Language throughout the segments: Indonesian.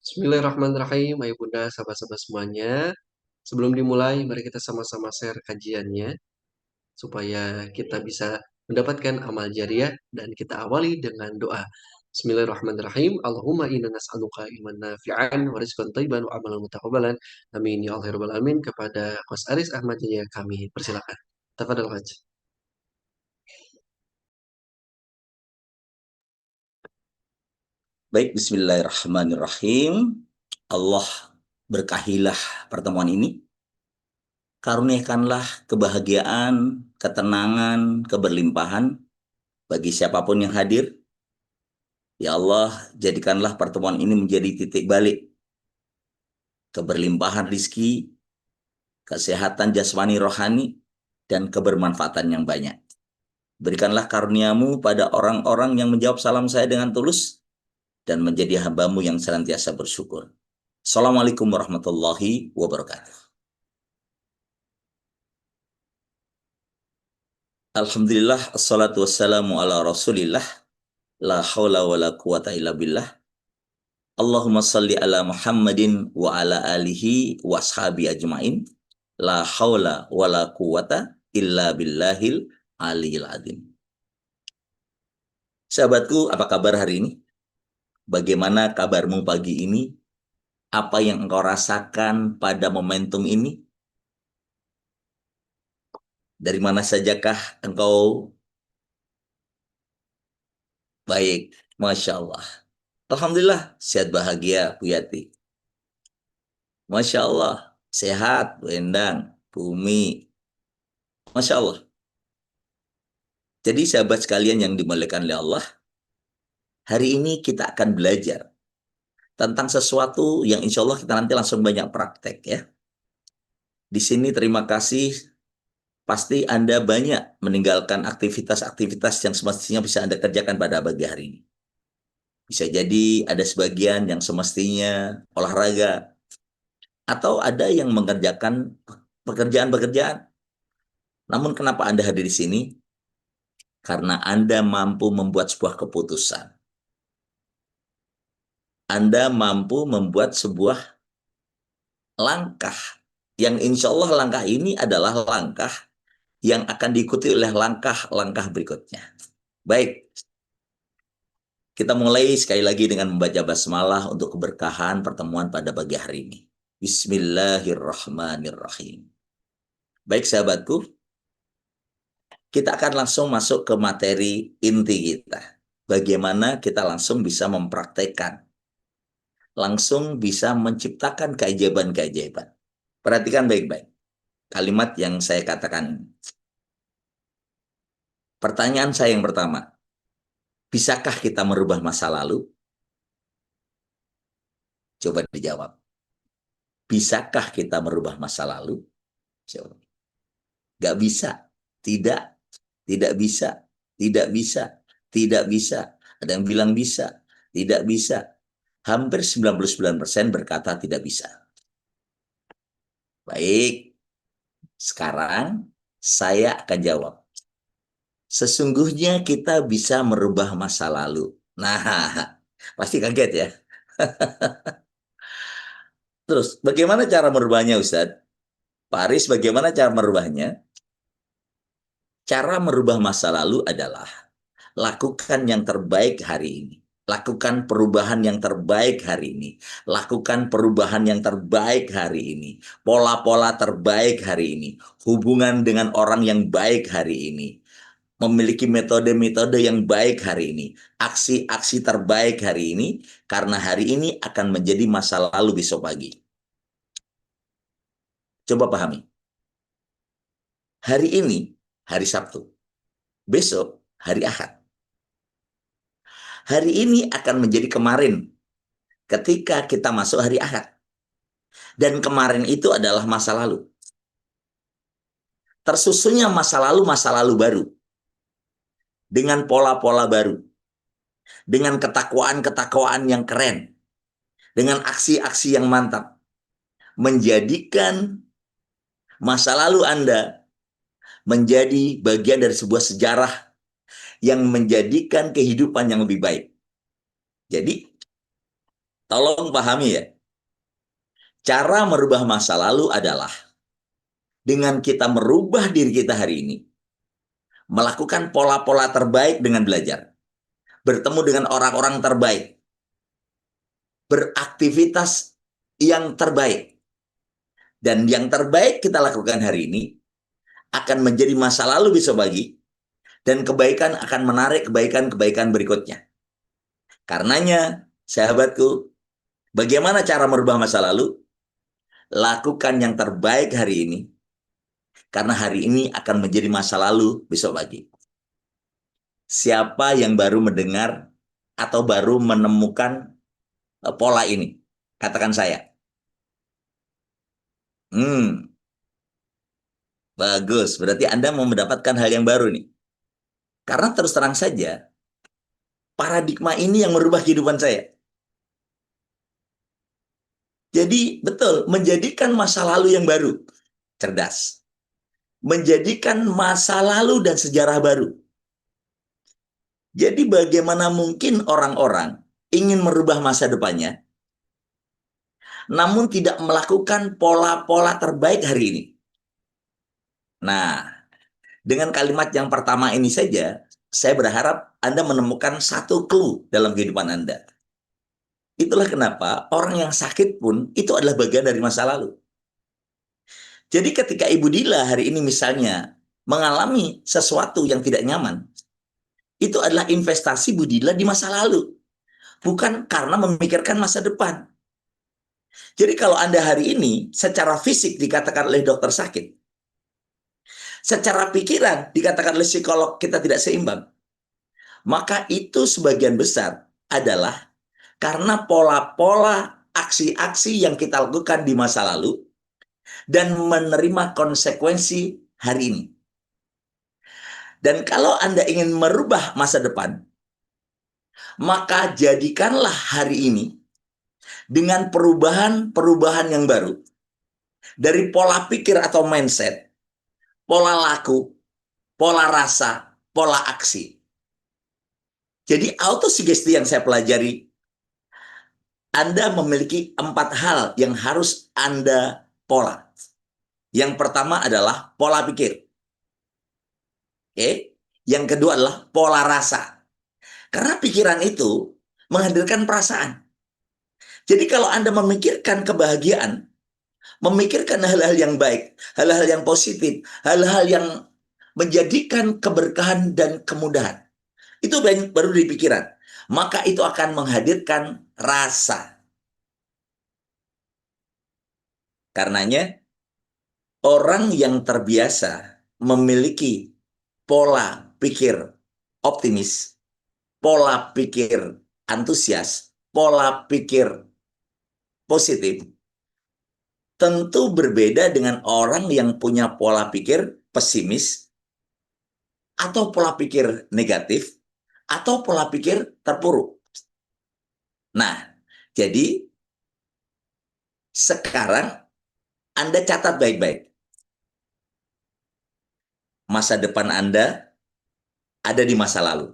Bismillahirrahmanirrahim, Ayah Bunda, sahabat-sahabat semuanya. Sebelum dimulai, mari kita sama-sama share kajiannya supaya kita bisa mendapatkan amal jariah dan kita awali dengan doa. Bismillahirrahmanirrahim. Allahumma inna nas'aluka ilman nafi'an wa rizqan thayyiban wa amalan mutaqabbalan. Amin ya Allah ya rabbal alamin. Kepada Kos Aris Ahmad Jaya kami persilakan. Tafadhal Haj. Baik, bismillahirrahmanirrahim. Allah berkahilah pertemuan ini. Karuniakanlah kebahagiaan, ketenangan, keberlimpahan bagi siapapun yang hadir. Ya Allah, jadikanlah pertemuan ini menjadi titik balik keberlimpahan rizki, kesehatan jasmani rohani, dan kebermanfaatan yang banyak. Berikanlah karuniamu pada orang-orang yang menjawab salam saya dengan tulus dan menjadi hambamu yang senantiasa bersyukur. Assalamualaikum warahmatullahi wabarakatuh. Alhamdulillah, assalatu wassalamu ala rasulillah, la hawla wa la quwata illa billah. Allahumma salli ala Muhammadin wa ala alihi wa ashabi ajmain, la hawla wa la quwata illa billahil aliyil azim. Sahabatku, apa kabar hari ini? Bagaimana kabarmu pagi ini? Apa yang engkau rasakan pada momentum ini? Dari mana sajakah engkau? Baik, Masya Allah. Alhamdulillah, sehat bahagia, Bu Yati. Masya Allah, sehat, Bu Endang, Bumi. Masya Allah. Jadi sahabat sekalian yang dimuliakan oleh Allah, hari ini kita akan belajar tentang sesuatu yang insya Allah kita nanti langsung banyak praktek ya. Di sini terima kasih, pasti Anda banyak meninggalkan aktivitas-aktivitas yang semestinya bisa Anda kerjakan pada pagi hari ini. Bisa jadi ada sebagian yang semestinya olahraga, atau ada yang mengerjakan pekerjaan-pekerjaan. Namun kenapa Anda hadir di sini? Karena Anda mampu membuat sebuah keputusan. Anda mampu membuat sebuah langkah yang insya Allah langkah ini adalah langkah yang akan diikuti oleh langkah-langkah berikutnya. Baik, kita mulai sekali lagi dengan membaca basmalah untuk keberkahan pertemuan pada pagi hari ini. Bismillahirrahmanirrahim. Baik sahabatku, kita akan langsung masuk ke materi inti kita. Bagaimana kita langsung bisa mempraktekkan, langsung bisa menciptakan keajaiban-keajaiban. Perhatikan baik-baik kalimat yang saya katakan. Pertanyaan saya yang pertama, bisakah kita merubah masa lalu? Coba dijawab. Bisakah kita merubah masa lalu? Coba. Gak bisa. Tidak. Tidak bisa. Tidak bisa. Tidak bisa. Ada yang bilang bisa. Tidak bisa. Hampir 99% berkata tidak bisa. Baik. Sekarang saya akan jawab. Sesungguhnya kita bisa merubah masa lalu. Nah, pasti kaget ya. Terus, bagaimana cara merubahnya, Ustadz? Pak Aris, bagaimana cara merubahnya? Cara merubah masa lalu adalah lakukan yang terbaik hari ini. Lakukan perubahan yang terbaik hari ini. Lakukan perubahan yang terbaik hari ini. Pola-pola terbaik hari ini. Hubungan dengan orang yang baik hari ini. Memiliki metode-metode yang baik hari ini. Aksi-aksi terbaik hari ini. Karena hari ini akan menjadi masa lalu besok pagi. Coba pahami. Hari ini, hari Sabtu. Besok, hari Ahad. Hari ini akan menjadi kemarin ketika kita masuk hari Ahad. Dan kemarin itu adalah masa lalu. Tersusunnya masa lalu baru. Dengan pola-pola baru. Dengan ketakwaan-ketakwaan yang keren. Dengan aksi-aksi yang mantap. Menjadikan masa lalu Anda menjadi bagian dari sebuah sejarah yang menjadikan kehidupan yang lebih baik. Jadi, Tolong pahami ya. Cara merubah masa lalu adalah dengan kita merubah diri kita hari ini, melakukan pola-pola terbaik dengan belajar, bertemu dengan orang-orang terbaik, beraktivitas yang terbaik. Dan yang terbaik kita lakukan hari ini akan menjadi masa lalu besok pagi, dan kebaikan akan menarik kebaikan-kebaikan berikutnya. Karenanya, sahabatku, bagaimana cara merubah masa lalu? Lakukan yang terbaik hari ini, karena hari ini akan menjadi masa lalu besok pagi. Siapa yang baru mendengar atau baru menemukan pola ini? Katakan saya. Hmm, bagus. Berarti Anda mau mendapatkan hal yang baru nih. Karena terus terang saja, paradigma ini yang merubah kehidupan saya. Jadi betul, menjadikan masa lalu yang baru. Cerdas. Menjadikan masa lalu dan sejarah baru. Jadi bagaimana mungkin orang-orang ingin merubah masa depannya, namun tidak melakukan pola-pola terbaik hari ini. Nah, dengan kalimat yang pertama ini saja, saya berharap Anda menemukan satu clue dalam kehidupan Anda. Itulah kenapa orang yang sakit pun itu adalah bagian dari masa lalu. Jadi ketika Ibu Dila hari ini misalnya mengalami sesuatu yang tidak nyaman, itu adalah investasi Bu Dila di masa lalu. Bukan karena memikirkan masa depan. Jadi kalau Anda hari ini secara fisik dikatakan oleh dokter sakit, secara pikiran dikatakan oleh psikolog kita tidak seimbang, maka itu sebagian besar adalah karena pola-pola aksi-aksi yang kita lakukan di masa lalu dan menerima konsekuensi hari ini. Dan kalau Anda ingin merubah masa depan, maka jadikanlah hari ini dengan perubahan-perubahan yang baru. Dari pola pikir atau mindset, pola laku, pola rasa, pola aksi. Jadi autosugesti yang saya pelajari, Anda memiliki 4 hal yang harus Anda pola. Yang pertama adalah pola pikir. Oke? Yang kedua adalah pola rasa. Karena pikiran itu menghadirkan perasaan. Jadi kalau Anda memikirkan kebahagiaan, memikirkan hal-hal yang baik, hal-hal yang positif, hal-hal yang menjadikan keberkahan dan kemudahan, itu baru di pikiran. Maka itu akan menghadirkan rasa. Karenanya, orang yang terbiasa memiliki pola pikir optimis, pola pikir antusias, pola pikir positif, tentu berbeda dengan orang yang punya pola pikir pesimis, atau pola pikir negatif, atau pola pikir terpuruk. Nah, jadi sekarang Anda catat baik-baik. Masa depan Anda ada di masa lalu.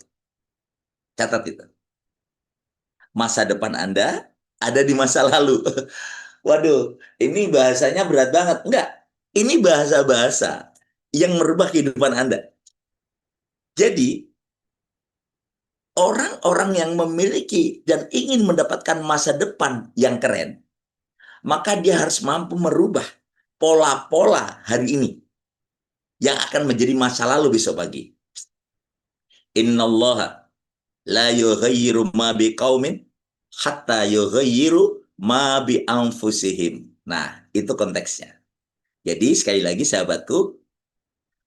Catat itu. Masa depan Anda ada di masa lalu. Waduh, ini bahasanya berat banget. Enggak, ini bahasa-bahasa yang merubah kehidupan Anda. Jadi, orang-orang yang memiliki dan ingin mendapatkan masa depan yang keren, maka dia harus mampu merubah pola-pola hari ini yang akan menjadi masa lalu besok pagi. Innallaha la yughayyiru ma biqaumin hatta yughayyiru ma bi anfusihim. Nah, itu konteksnya. Jadi sekali lagi sahabatku,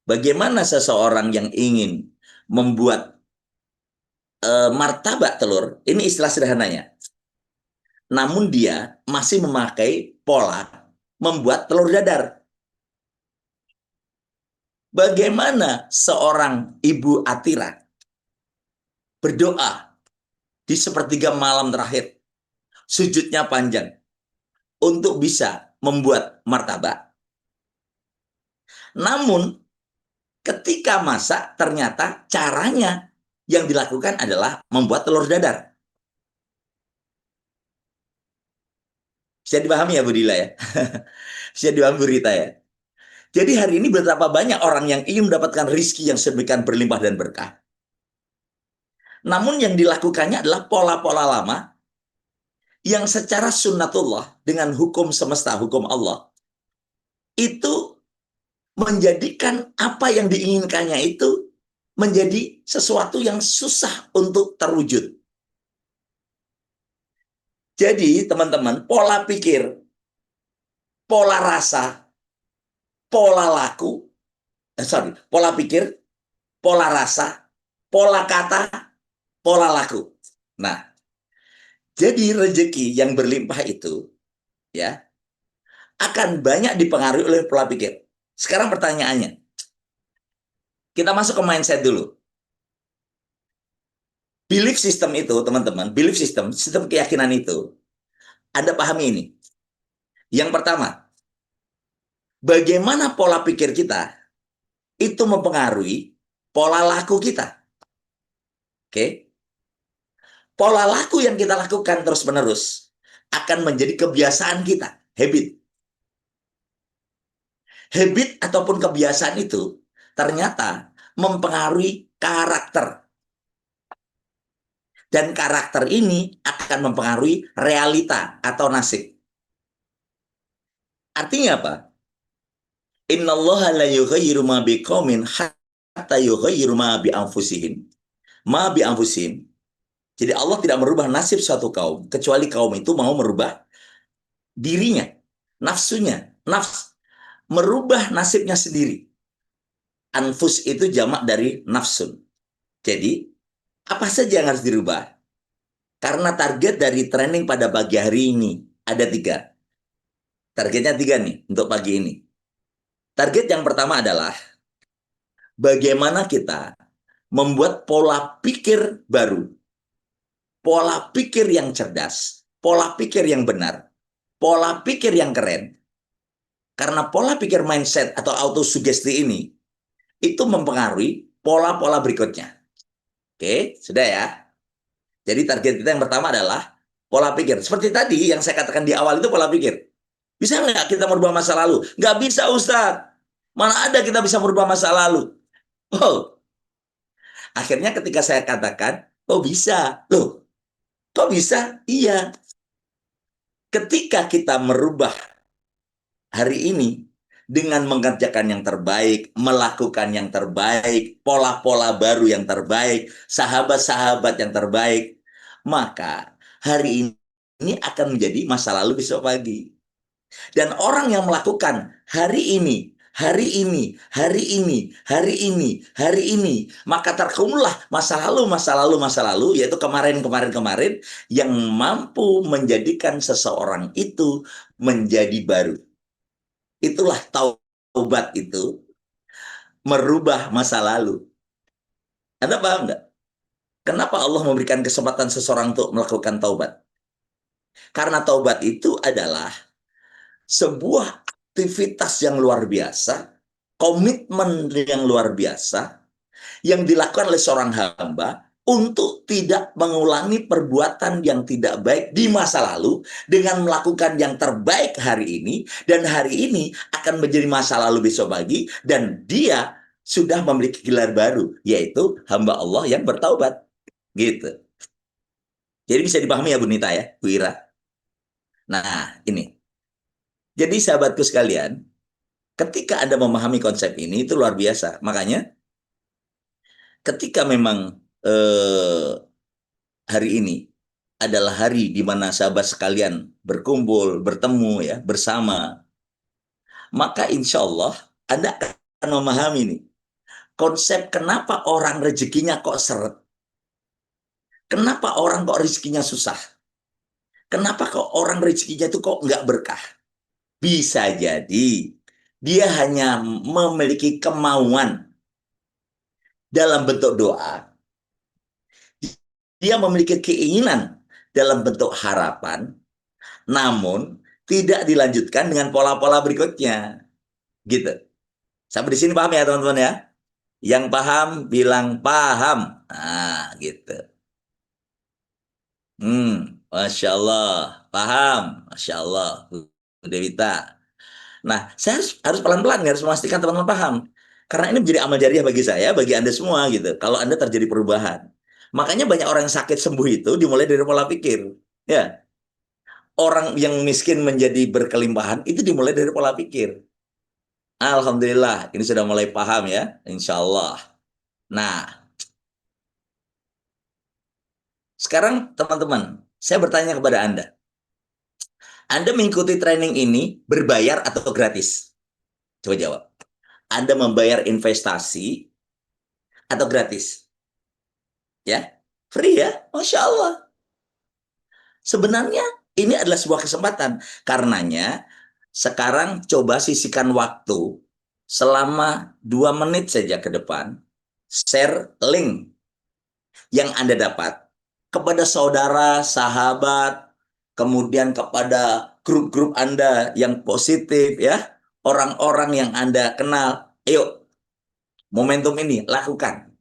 bagaimana seseorang yang ingin membuat martabak telur, ini istilah sederhananya. Namun dia masih memakai pola membuat telur dadar. Bagaimana seorang ibu Atira berdoa di sepertiga malam terakhir, sujudnya panjang, untuk bisa membuat martabak. Namun ketika masak ternyata caranya yang dilakukan adalah membuat telur dadar. Bisa dipahami ya Bu Dila ya? Bisa dipahami Bu Rita ya? Jadi hari ini betapa banyak orang yang ingin mendapatkan rizki yang sedemikian berlimpah dan berkah. Namun yang dilakukannya adalah pola-pola lama yang secara sunnatullah dengan hukum semesta, hukum Allah, itu menjadikan apa yang diinginkannya itu menjadi sesuatu yang susah untuk terwujud. Jadi teman-teman, pola pikir, pola rasa, pola laku, pola pikir, pola rasa, pola kata, pola laku. Nah, jadi rezeki yang berlimpah itu ya akan banyak dipengaruhi oleh pola pikir. Sekarang pertanyaannya, kita masuk ke mindset dulu. Belief system itu, teman-teman, belief system, sistem keyakinan itu, Anda pahami ini. Yang pertama, bagaimana pola pikir kita itu mempengaruhi pola laku kita. Oke? Pola laku yang kita lakukan terus-menerus akan menjadi kebiasaan kita, habit. Habit ataupun kebiasaan itu ternyata mempengaruhi karakter. Dan karakter ini akan mempengaruhi realita atau nasib. Artinya apa? Innallaha la yughayyiru ma biqaumin hatta yughayyiru ma bi anfusihim. Ma bi anfusihim. Jadi Allah tidak merubah nasib suatu kaum kecuali kaum itu mau merubah dirinya, nafsunya, merubah nasibnya sendiri. Anfus itu jamak dari nafsun. Jadi, apa saja yang harus dirubah? Karena target dari training pada pagi hari ini ada tiga. Targetnya tiga nih untuk pagi ini. Target yang pertama adalah bagaimana kita membuat pola pikir baru, pola pikir yang cerdas, pola pikir yang benar, pola pikir yang keren. Karena pola pikir mindset atau autosugesti ini itu mempengaruhi pola-pola berikutnya. Oke, sudah ya. Jadi target kita yang pertama adalah pola pikir. Seperti tadi yang saya katakan di awal itu pola pikir. Bisa nggak kita merubah masa lalu? Nggak bisa, Ustadz. Mana ada kita bisa merubah masa lalu? Oh, akhirnya ketika saya katakan, oh bisa. Loh, kok bisa? Iya. Ketika kita merubah hari ini dengan mengerjakan yang terbaik, melakukan yang terbaik, pola-pola baru yang terbaik, sahabat-sahabat yang terbaik, maka hari ini akan menjadi masa lalu besok pagi. Dan orang yang melakukan hari ini, hari ini, hari ini, hari ini, hari ini, maka terkumpullah masa lalu, masa lalu, masa lalu, yaitu kemarin, kemarin, kemarin, yang mampu menjadikan seseorang itu menjadi baru. Itulah taubat itu, merubah masa lalu. Anda paham nggak? Kenapa Allah memberikan kesempatan seseorang untuk melakukan taubat? Karena taubat itu adalah sebuah aktivitas yang luar biasa, komitmen yang luar biasa, yang dilakukan oleh seorang hamba untuk tidak mengulangi perbuatan yang tidak baik di masa lalu dengan melakukan yang terbaik hari ini, dan hari ini akan menjadi masa lalu besok pagi, dan dia sudah memiliki gelar baru, yaitu hamba Allah yang bertaubat. Gitu. Jadi bisa dipahami ya Bu Nita ya, Bu Ira. Nah, ini. Jadi sahabatku sekalian, ketika Anda memahami konsep ini itu luar biasa. Makanya ketika memang hari ini adalah hari di mana sahabat sekalian berkumpul, bertemu ya, bersama, maka insya Allah Anda akan memahami nih konsep kenapa orang rezekinya kok seret, kenapa orang kok rezekinya susah, kenapa kok orang rezekinya itu kok nggak berkah. Bisa jadi dia hanya memiliki kemauan dalam bentuk doa, dia memiliki keinginan dalam bentuk harapan, namun tidak dilanjutkan dengan pola-pola berikutnya. Gitu. Sampai di sini paham ya teman-teman ya? Yang paham bilang paham. Nah, gitu. Masya Allah. Paham, Masya Allah, Bu Dewita. Nah, saya harus pelan-pelan, harus memastikan teman-teman paham. Karena ini menjadi amal jariah bagi saya, bagi Anda semua gitu. Kalau Anda terjadi perubahan. Makanya banyak orang yang sakit sembuh itu dimulai dari pola pikir. Ya, orang yang miskin menjadi berkelimpahan itu dimulai dari pola pikir. Alhamdulillah, ini sudah mulai paham ya, insya Allah. Nah, sekarang teman-teman, saya bertanya kepada Anda. Anda mengikuti training ini berbayar atau gratis? Coba jawab. Anda membayar investasi atau gratis? Ya, free ya, Masya Allah. Sebenarnya ini adalah sebuah kesempatan. Karenanya, sekarang coba sisihkan waktu selama 2 menit saja ke depan. Share link yang Anda dapat kepada saudara, sahabat, kemudian kepada grup-grup Anda yang positif ya, orang-orang yang Anda kenal. Ayo, momentum ini lakukan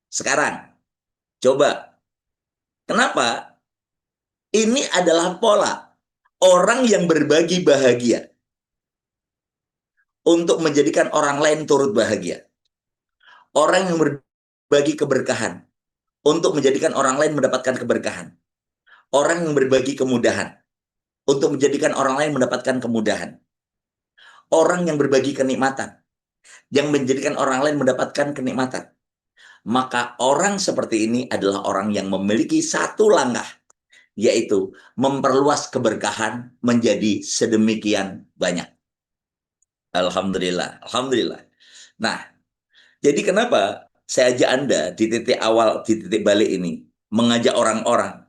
sekarang. Coba. Kenapa? Ini adalah pola orang yang berbagi bahagia untuk menjadikan orang lain turut bahagia. Orang yang berbagi keberkahan untuk menjadikan orang lain mendapatkan keberkahan. Orang yang berbagi kemudahan untuk menjadikan orang lain mendapatkan kemudahan. Orang yang berbagi kenikmatan yang menjadikan orang lain mendapatkan kenikmatan. Maka orang seperti ini adalah orang yang memiliki satu langkah, yaitu memperluas keberkahan menjadi sedemikian banyak. Alhamdulillah, Alhamdulillah. Nah, jadi kenapa saya ajak Anda di titik awal, di titik balik ini, mengajak orang-orang.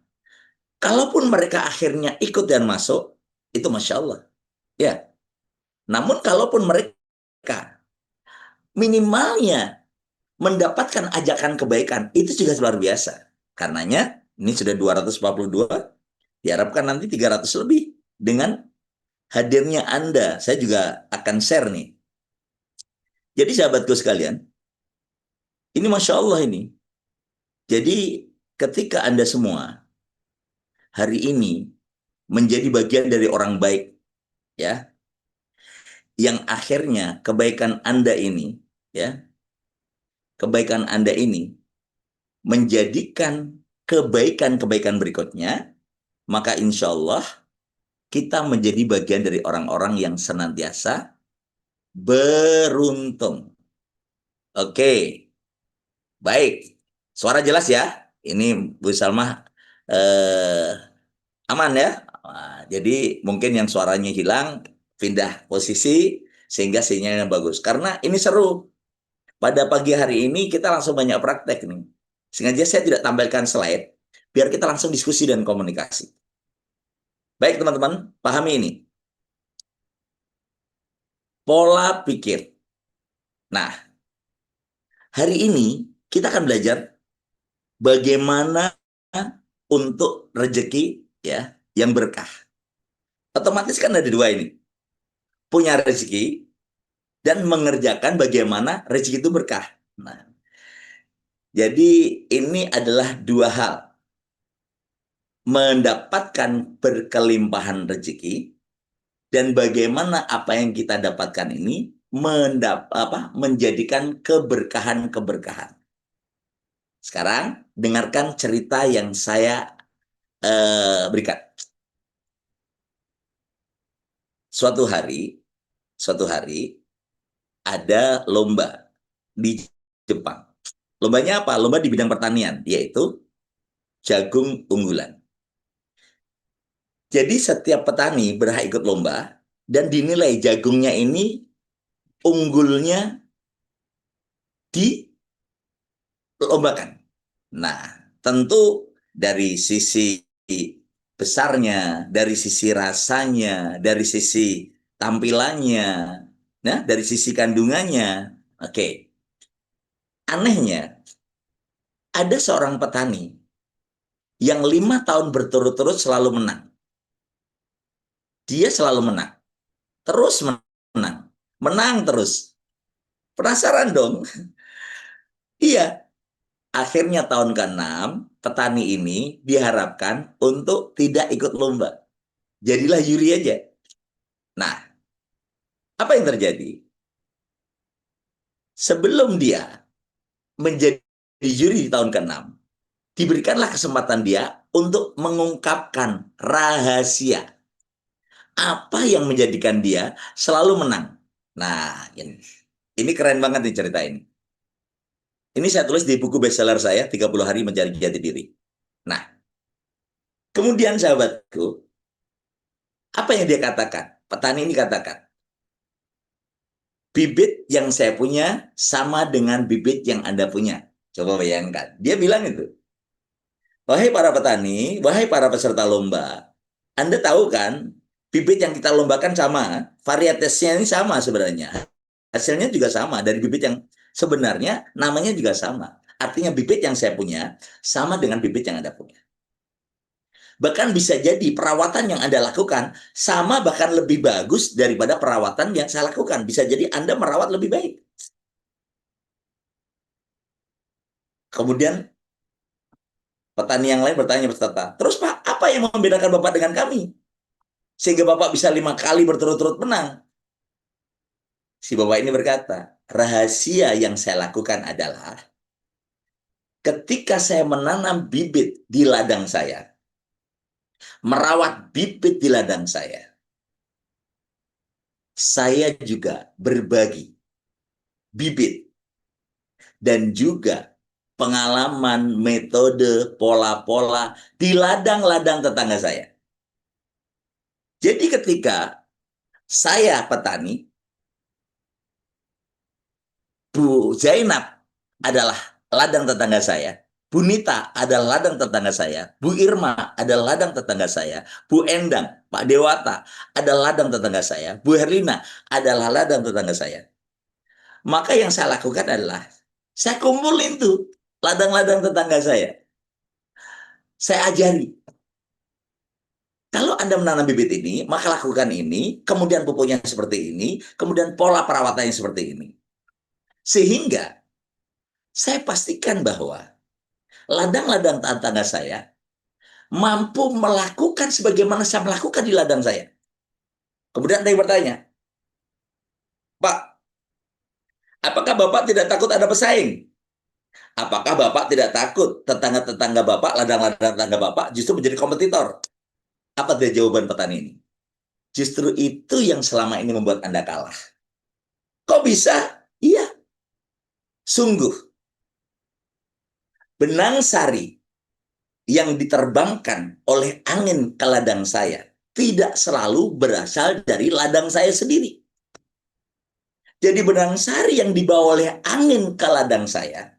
Kalaupun mereka akhirnya ikut dan masuk, itu Masya Allah. Ya. Namun kalaupun mereka minimalnya mendapatkan ajakan kebaikan, itu juga luar biasa. Karenanya, ini sudah 242, diharapkan nanti 300 lebih. Dengan hadirnya Anda, saya juga akan share nih. Jadi sahabatku sekalian, ini Masya Allah ini. Jadi ketika Anda semua hari ini menjadi bagian dari orang baik, ya, yang akhirnya kebaikan Anda ini, ya, kebaikan Anda ini menjadikan kebaikan-kebaikan berikutnya, maka insya Allah kita menjadi bagian dari orang-orang yang senantiasa beruntung. Oke, baik. Suara jelas ya? Ini Bu Salma aman ya? Nah, jadi mungkin yang suaranya hilang, pindah posisi sehingga sinyalnya bagus. Karena ini seru. Pada pagi hari ini kita langsung banyak praktek nih. Sengaja saya tidak tampilkan slide, biar kita langsung diskusi dan komunikasi. Baik teman-teman, pahami ini. Pola pikir. Nah, hari ini kita akan belajar bagaimana untuk rezeki ya yang berkah. Otomatis kan ada dua ini. Punya rezeki dan mengerjakan bagaimana rezeki itu berkah. Nah, jadi ini adalah dua hal. Mendapatkan berkelimpahan rezeki dan bagaimana apa yang kita dapatkan ini menjadikan keberkahan-keberkahan. Sekarang dengarkan cerita yang saya berikan. Suatu hari, suatu hari ada lomba di Jepang. Lombanya apa? Lomba di bidang pertanian, yaitu jagung unggulan. Jadi setiap petani berhak ikut lomba dan dinilai jagungnya ini unggulnya dilombakan. Nah, tentu dari sisi besarnya, dari sisi rasanya, dari sisi tampilannya, nah, dari sisi kandungannya. Oke. Anehnya, ada seorang petani yang 5 tahun berturut-turut selalu menang. Dia selalu menang. Terus menang. Menang terus. Penasaran dong? Iya. Akhirnya tahun ke-6, petani ini diharapkan untuk tidak ikut lomba. Jadilah Yuri aja. Nah, apa yang terjadi? Sebelum dia menjadi Yuri di tahun ke-6, diberikanlah kesempatan dia untuk mengungkapkan rahasia apa yang menjadikan dia selalu menang. Nah, ini keren banget nih cerita ini. Ini saya tulis di buku bestseller saya, 30 Hari Mencari Jati Diri. Nah, kemudian sahabatku, apa yang dia katakan? Petani ini katakan, bibit yang saya punya sama dengan bibit yang Anda punya. Coba bayangkan. Dia bilang itu. Wahai para petani, wahai para peserta lomba, Anda tahu kan, bibit yang kita lombakan sama, varietasnya ini sama sebenarnya. Hasilnya juga sama, dari bibit yang sebenarnya namanya juga sama. Artinya bibit yang saya punya sama dengan bibit yang Anda punya. Bahkan bisa jadi perawatan yang Anda lakukan sama bahkan lebih bagus daripada perawatan yang saya lakukan. Bisa jadi Anda merawat lebih baik. Kemudian petani yang lain bertanya berkata, terus Pak, apa yang membedakan Bapak dengan kami? Sehingga Bapak bisa 5 kali berturut-turut menang. Si Bapak ini berkata, rahasia yang saya lakukan adalah ketika saya menanam bibit di ladang saya, merawat bibit di ladang saya juga berbagi bibit dan juga pengalaman, metode, pola-pola di ladang-ladang tetangga saya. Jadi ketika saya petani, Bu Zainab adalah ladang tetangga saya, Bu Nita adalah ladang tetangga saya, Bu Irma adalah ladang tetangga saya, Bu Endang, Pak Dewata adalah ladang tetangga saya, Bu Herlina adalah ladang tetangga saya. Maka yang saya lakukan adalah, saya kumpulin tuh ladang-ladang tetangga saya. Saya ajari, kalau Anda menanam bibit ini, maka lakukan ini, kemudian pupuknya seperti ini, kemudian pola perawatannya seperti ini. Sehingga saya pastikan bahwa ladang-ladang tetangga saya mampu melakukan sebagaimana saya melakukan di ladang saya. Kemudian ada yang bertanya, Pak, apakah Bapak tidak takut ada pesaing? Apakah Bapak tidak takut tetangga-tetangga Bapak, ladang-ladang tetangga Bapak justru menjadi kompetitor? Apa dia jawaban petani ini? Justru itu yang selama ini membuat Anda kalah. Kok bisa? Iya, sungguh. Benang sari yang diterbangkan oleh angin ke ladang saya tidak selalu berasal dari ladang saya sendiri. Jadi benang sari yang dibawa oleh angin ke ladang saya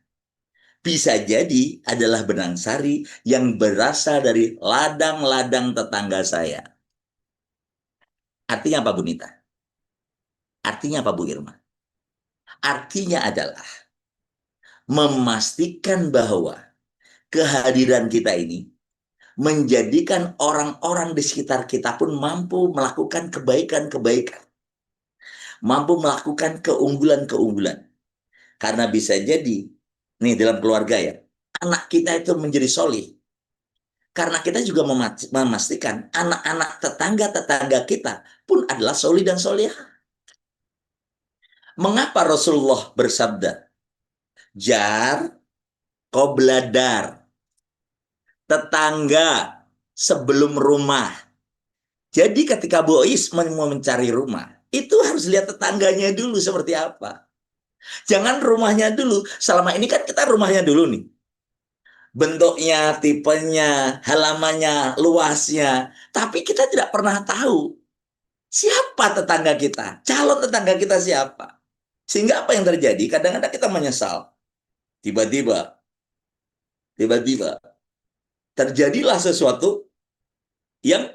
bisa jadi adalah benang sari yang berasal dari ladang-ladang tetangga saya. Artinya apa, Bu Nita? Artinya apa, Bu Irma? Artinya adalah memastikan bahwa kehadiran kita ini menjadikan orang-orang di sekitar kita pun mampu melakukan kebaikan-kebaikan, mampu melakukan keunggulan-keunggulan. Karena bisa jadi, nih dalam keluarga ya, anak kita itu menjadi solih. Karena kita juga memastikan anak-anak tetangga-tetangga kita pun adalah solih dan solihah. Mengapa Rasulullah bersabda, jar kobladar, tetangga sebelum rumah. Jadi ketika Bu Ois mau mencari rumah, itu harus lihat tetangganya dulu seperti apa. Jangan rumahnya dulu. Selama ini kan kita rumahnya dulu nih. Bentuknya, tipenya, halamannya, luasnya. Tapi kita tidak pernah tahu siapa tetangga kita, calon tetangga kita siapa. Sehingga apa yang terjadi? Kadang-kadang kita menyesal. Tiba-tiba terjadilah sesuatu yang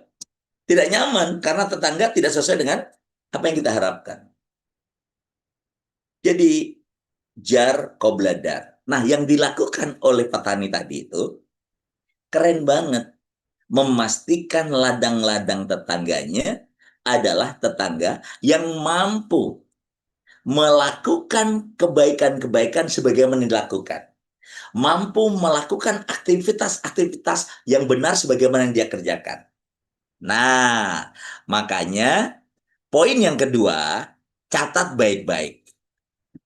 tidak nyaman karena tetangga tidak sesuai dengan apa yang kita harapkan. Jadi jar kobladar. Nah, yang dilakukan oleh petani tadi itu keren banget. Memastikan ladang-ladang tetangganya adalah tetangga yang mampu melakukan kebaikan-kebaikan sebagaimana dilakukan. Mampu melakukan aktivitas-aktivitas yang benar sebagaimana yang dia kerjakan. Nah, makanya poin yang kedua, catat baik-baik.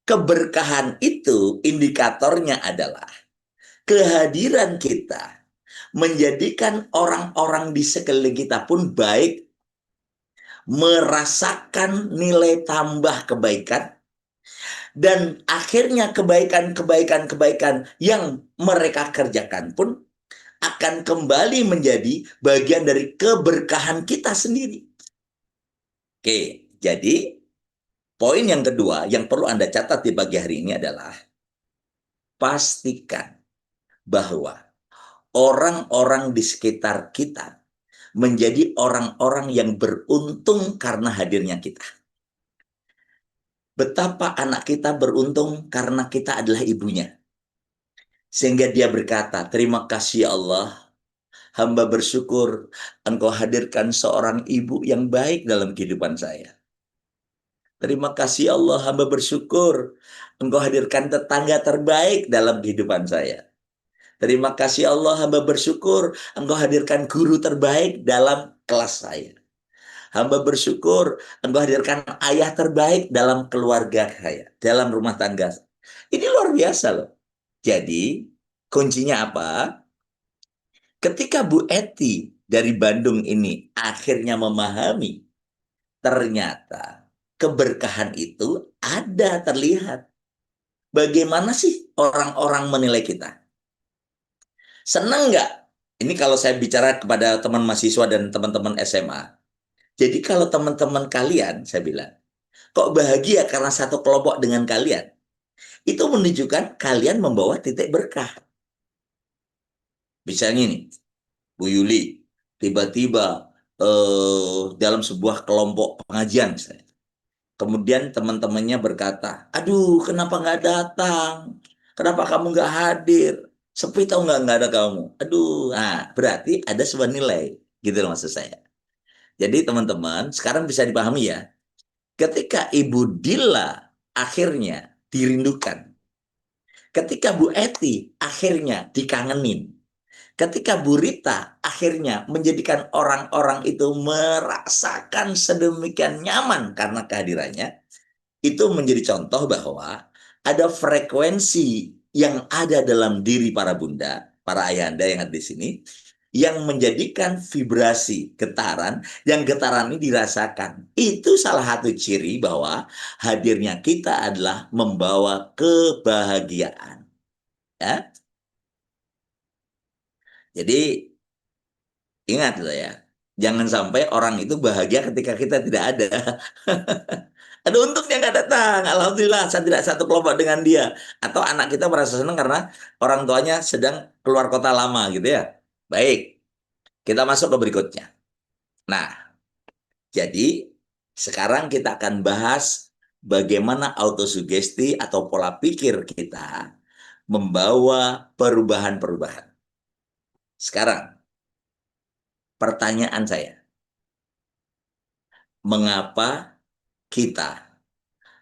Keberkahan itu indikatornya adalah kehadiran kita menjadikan orang-orang di sekeliling kita pun baik, merasakan nilai tambah kebaikan, dan akhirnya kebaikan-kebaikan yang mereka kerjakan pun akan kembali menjadi bagian dari keberkahan kita sendiri. Oke, jadi poin yang kedua yang perlu Anda catat di pagi hari ini adalah pastikan bahwa orang-orang di sekitar kita menjadi orang-orang yang beruntung karena hadirnya kita. Betapa anak kita beruntung karena kita adalah ibunya. Sehingga dia berkata, terima kasih ya Allah, hamba bersyukur engkau hadirkan seorang ibu yang baik dalam kehidupan saya. Terima kasih ya Allah, hamba bersyukur engkau hadirkan tetangga terbaik dalam kehidupan saya. Terima kasih ya Allah, hamba bersyukur engkau hadirkan guru terbaik dalam kelas saya. Hamba bersyukur engkau hadirkan ayah terbaik dalam keluarga saya, dalam rumah tangga. Ini luar biasa loh. Jadi, kuncinya apa? Ketika Bu Eti dari Bandung ini akhirnya memahami, ternyata keberkahan itu ada terlihat. Bagaimana sih orang-orang menilai kita? Senang nggak? Ini kalau saya bicara kepada teman mahasiswa dan teman-teman SMA. Jadi kalau teman-teman kalian, saya bilang, kok bahagia karena satu kelompok dengan kalian? Itu menunjukkan kalian membawa titik berkah. Misalnya nih, Bu Yuli, tiba-tiba dalam sebuah kelompok pengajian misalnya. Kemudian teman-temannya berkata, aduh kenapa nggak datang? Kenapa kamu nggak hadir? Sepi tau nggak ada kamu? Aduh, nah berarti ada sebuah nilai. Gitu loh maksud saya. Jadi teman-teman, sekarang bisa dipahami ya. Ketika Ibu Dilla akhirnya dirindukan. Ketika Bu Eti akhirnya dikangenin. Ketika Bu Rita akhirnya menjadikan orang-orang itu merasakan sedemikian nyaman karena kehadirannya, itu menjadi contoh bahwa ada frekuensi yang ada dalam diri para bunda, para ayahanda yang ada di sini, yang menjadikan vibrasi getaran, yang getaran ini dirasakan. Itu salah satu ciri bahwa hadirnya kita adalah membawa kebahagiaan. Ya, jadi ingat loh ya, jangan sampai orang itu bahagia ketika kita tidak ada. Ada untung dia nggak datang. Alhamdulillah saya tidak satu kelompok dengan dia. Atau anak kita merasa senang karena orang tuanya sedang keluar kota lama gitu ya. Baik, kita masuk ke berikutnya. Nah, jadi sekarang kita akan bahas bagaimana autosugesti atau pola pikir kita membawa perubahan-perubahan. Sekarang, pertanyaan saya, mengapa kita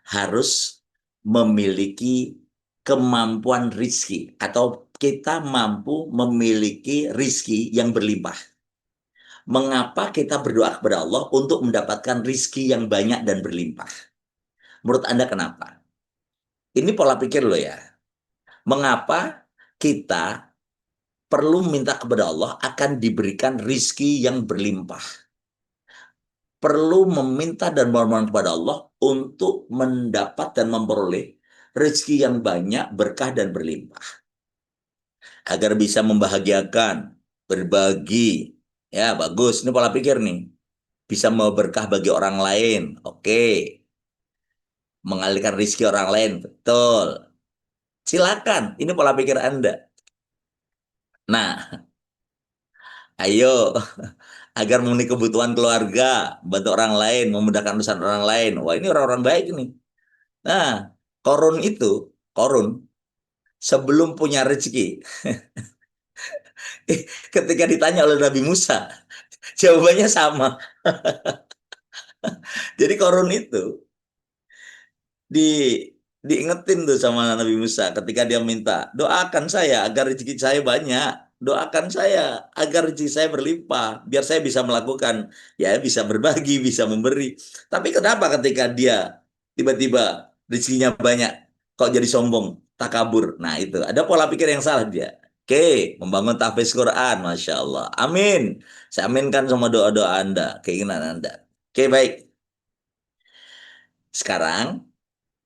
harus memiliki kemampuan rizki atau kita mampu memiliki rizki yang berlimpah. Mengapa kita berdoa kepada Allah untuk mendapatkan rizki yang banyak dan berlimpah? Menurut Anda kenapa? Ini pola pikir loh ya. Mengapa kita perlu minta kepada Allah akan diberikan rizki yang berlimpah? Perlu meminta dan memohon kepada Allah untuk mendapat dan memperoleh rezeki yang banyak, berkah dan berlimpah. Agar bisa membahagiakan, berbagi. Ya, bagus. Ini pola pikir nih. Bisa mau berkah bagi orang lain. Oke. Mengalihkan rezeki orang lain. Betul. Silakan. Ini pola pikir Anda. Nah, ayo. Agar memenuhi kebutuhan keluarga, bantu orang lain, memudahkan urusan orang lain. Wah, ini orang-orang baik nih. Nah, Korun sebelum punya rezeki, ketika ditanya oleh Nabi Musa, jawabannya sama. Jadi Korun itu di diingetin tuh sama Nabi Musa ketika dia minta, doakan saya agar rezeki saya banyak. doakan saya agar rezeki saya berlimpah, biar saya bisa melakukan, ya bisa berbagi, bisa memberi. Tapi kenapa ketika dia tiba-tiba rezekinya banyak, kok jadi sombong, takabur? Nah itu, ada pola pikir yang salah dia. Oke, membangun tahfiz Quran, Masya Allah. Amin. Saya aminkan sama doa-doa Anda, keinginan Anda. Oke, baik. Sekarang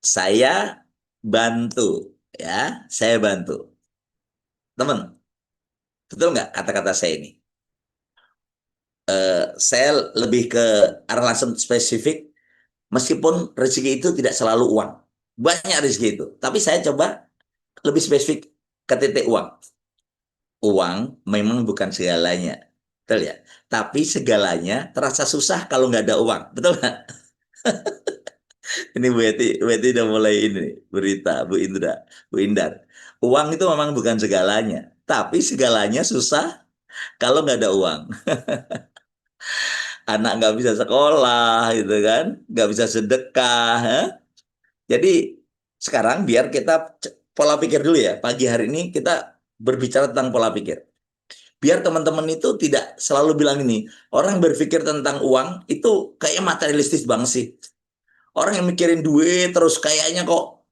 saya bantu, ya. Saya bantu. Teman, betul nggak kata-kata saya ini? Saya lebih ke arah langsung spesifik, meskipun rezeki itu tidak selalu uang. Banyak rezeki itu. Tapi saya coba lebih spesifik ke titik uang. Uang memang bukan segalanya. Betul ya? Tapi segalanya terasa susah kalau nggak ada uang. Betul nggak? Ini Bu Yeti udah mulai ini nih, berita, Bu Indra, Bu Indar. Uang itu memang bukan segalanya. Tapi segalanya susah kalau nggak ada uang. Anak nggak bisa sekolah, gitu kan? Nggak bisa sedekah. Ya. Jadi sekarang biar kita pola pikir dulu ya. Pagi hari ini kita berbicara tentang pola pikir. Biar teman-teman itu tidak selalu bilang ini, orang berpikir tentang uang itu kayak materialistis banget sih. Orang yang mikirin duit terus kayaknya kok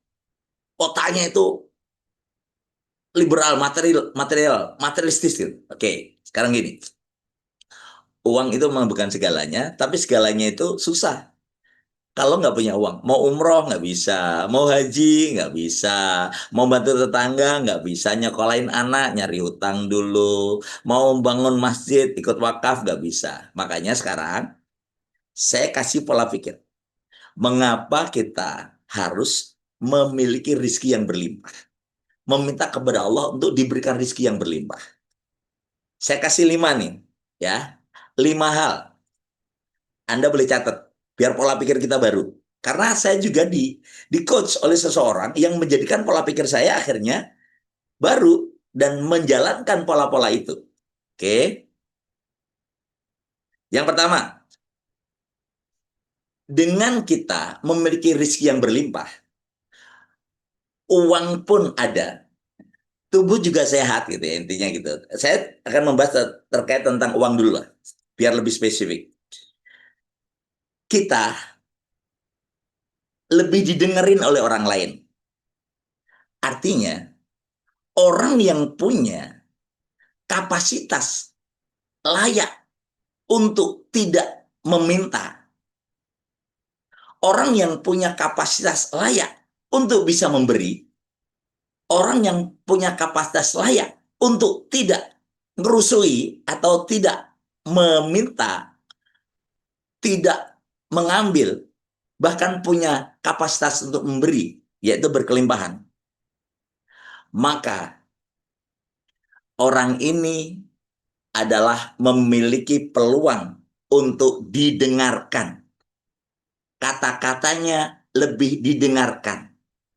otaknya itu liberal, materialistis gitu. Oke, sekarang gini. Uang itu memang bukan segalanya, tapi segalanya itu susah. Kalau nggak punya uang, mau umroh nggak bisa, mau haji nggak bisa, mau bantu tetangga nggak bisa, nyekolahin anak nyari hutang dulu, mau bangun masjid ikut wakaf nggak bisa. Makanya sekarang saya kasih pola pikir, mengapa kita harus memiliki rizki yang berlimpah, meminta kepada Allah untuk diberikan rizki yang berlimpah. Saya kasih 5 nih, ya, 5 hal. Anda boleh catat, biar pola pikir kita baru. Karena saya juga di coach oleh seseorang yang menjadikan pola pikir saya akhirnya baru dan menjalankan pola-pola itu. Oke, yang pertama, dengan kita memiliki rezeki yang berlimpah, uang pun ada, tubuh juga sehat gitu ya intinya gitu. Saya akan membahas terkait tentang uang dulu lah, biar lebih spesifik. Kita lebih didengerin oleh orang lain. Artinya, orang yang punya kapasitas layak untuk tidak meminta, orang yang punya kapasitas layak untuk bisa memberi, orang yang punya kapasitas layak untuk tidak merusui atau tidak meminta, tidak mengambil, bahkan punya kapasitas untuk memberi, yaitu berkelimpahan. Maka orang ini adalah memiliki peluang untuk didengarkan. Kata-katanya lebih didengarkan.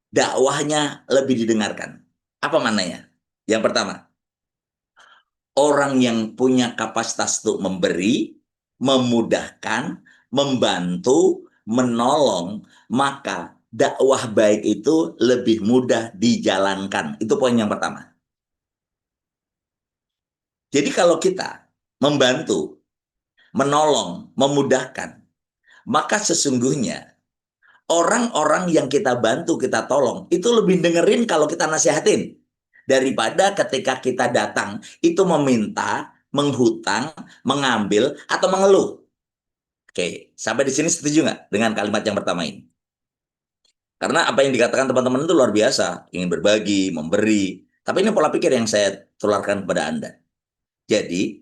Dakwahnya lebih didengarkan. Apa maknanya? Yang pertama, orang yang punya kapasitas untuk memberi, memudahkan, membantu, menolong, maka dakwah baik itu lebih mudah dijalankan. Itu poin yang pertama. Jadi kalau kita membantu, menolong, memudahkan, maka sesungguhnya orang-orang yang kita bantu, kita tolong, itu lebih dengerin kalau kita nasihatin. Daripada ketika kita datang, itu meminta, menghutang, mengambil, atau mengeluh. Oke, sampai di sini setuju nggak dengan kalimat yang pertama ini? Karena apa yang dikatakan teman-teman itu luar biasa. Ingin berbagi, memberi. Tapi ini pola pikir yang saya tularkan kepada Anda. Jadi,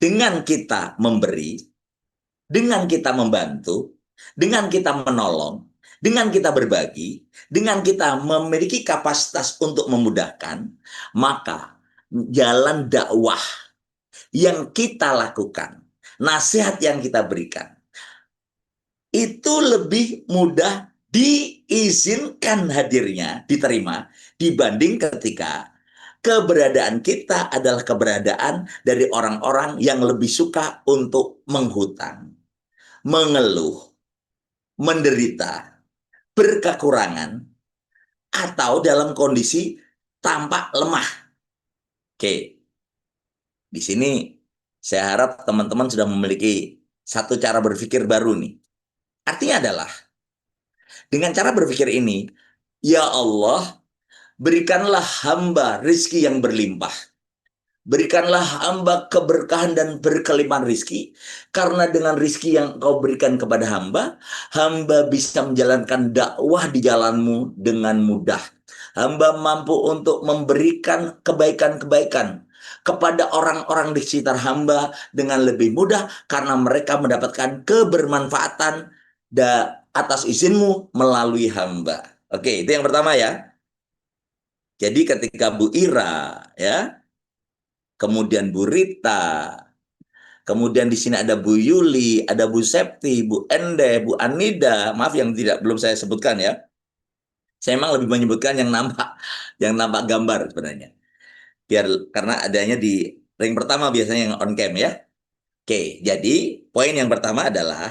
dengan kita memberi, dengan kita membantu, dengan kita menolong, dengan kita berbagi, dengan kita memiliki kapasitas untuk memudahkan, maka jalan dakwah yang kita lakukan, nasihat yang kita berikan, itu lebih mudah diizinkan hadirnya, diterima, dibanding ketika keberadaan kita adalah keberadaan dari orang-orang yang lebih suka untuk menghutang, mengeluh, menderita, berkekurangan, atau dalam kondisi tampak lemah. Oke, Di sini saya harap teman-teman sudah memiliki satu cara berpikir baru nih. Artinya adalah dengan cara berpikir ini, ya Allah, berikanlah hamba rizki yang berlimpah. Berikanlah hamba keberkahan dan berkelimpahan rizki. Karena dengan rizki yang kau berikan kepada hamba, hamba bisa menjalankan dakwah di jalanmu dengan mudah. Hamba mampu untuk memberikan kebaikan-kebaikan kepada orang-orang di sekitar hamba dengan lebih mudah karena mereka mendapatkan kebermanfaatan atas izinmu melalui hamba. Oke, itu yang pertama ya. Jadi ketika Bu Ira ya, kemudian Bu Rita, kemudian di sini ada Bu Yuli, ada Bu Septi, Bu Ende, Bu Anida, maaf yang tidak belum saya sebutkan ya. Saya memang lebih menyebutkan yang nampak gambar sebenarnya. Biar karena adanya di ring pertama biasanya yang on cam ya. Oke, jadi poin yang pertama adalah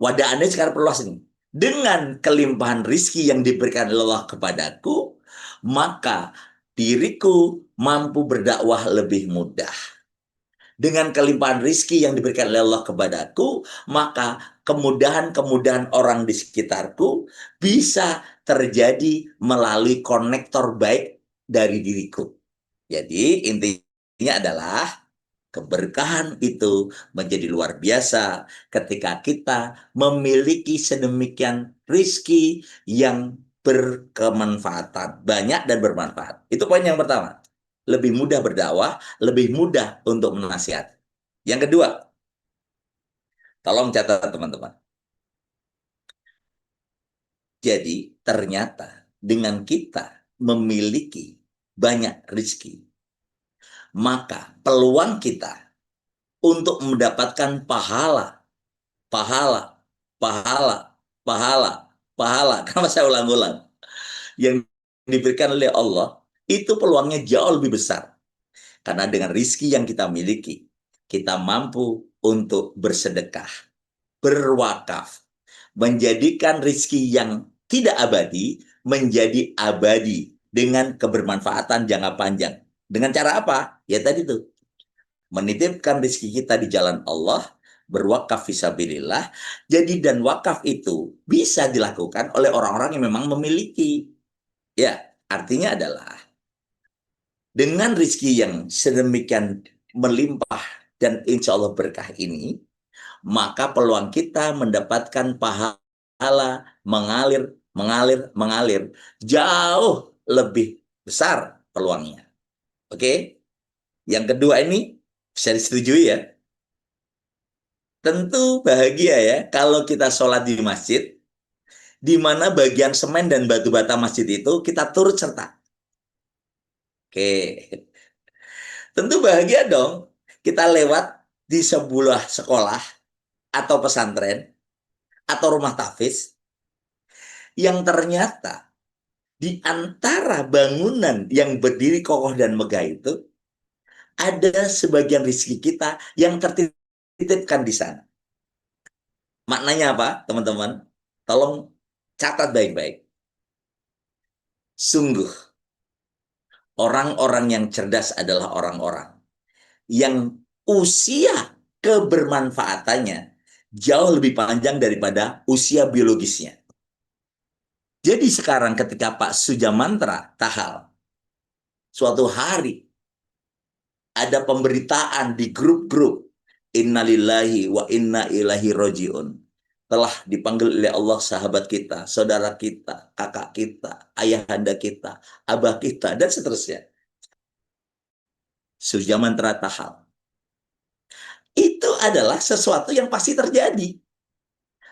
wadah Anda sekarang perluas ini. Dengan kelimpahan rizki yang diberikan Allah kepadaku, maka diriku mampu berdakwah lebih mudah. Dengan kelimpahan rizki yang diberikan oleh Allah kepadaku, maka kemudahan-kemudahan orang di sekitarku bisa terjadi melalui konektor baik dari diriku. Jadi intinya adalah keberkahan itu menjadi luar biasa ketika kita memiliki sedemikian rizki yang berkemanfaatan, banyak dan bermanfaat. Itu poin yang pertama. Lebih mudah berdakwah, lebih mudah untuk menasihat. Yang kedua, tolong catat teman-teman. Jadi ternyata dengan kita memiliki banyak rizki, maka peluang kita untuk mendapatkan pahala, pahala, pahala, pahala, pahala. Kenapa saya ulang-ulang? Yang diberikan oleh Allah, itu peluangnya jauh lebih besar. Karena dengan rizki yang kita miliki, kita mampu untuk bersedekah, berwakaf, menjadikan rizki yang tidak abadi menjadi abadi dengan kebermanfaatan jangka panjang. Dengan cara apa? Ya tadi tuh, menitipkan rezeki kita di jalan Allah, berwakaf fisabilillah. Jadi dan wakaf itu bisa dilakukan oleh orang-orang yang memang memiliki. Ya, artinya adalah dengan rezeki yang sedemikian melimpah dan insya Allah berkah ini, maka peluang kita mendapatkan pahala mengalir, mengalir, mengalir jauh lebih besar peluangnya. Oke? Yang kedua ini bisa disetujui ya. Tentu bahagia ya kalau kita sholat di masjid, di mana bagian semen dan batu bata masjid itu kita turut serta. Oke, tentu bahagia dong kita lewat di sebuah sekolah atau pesantren atau rumah tahfiz yang ternyata di antara bangunan yang berdiri kokoh dan megah itu ada sebagian rezeki kita yang tertitipkan di sana. Maknanya apa, teman-teman? Tolong catat baik-baik. Sungguh, orang-orang yang cerdas adalah orang-orang yang usia kebermanfaatannya jauh lebih panjang daripada usia biologisnya. Jadi sekarang ketika Pak Sujamantra Tahal suatu hari ada pemberitaan di grup-grup, innalillahi wa inna ilahi rojiun, telah dipanggil oleh Allah sahabat kita, saudara kita, kakak kita, ayahanda kita, abah kita, dan seterusnya. Sujamantra Tahal. Itu adalah sesuatu yang pasti terjadi.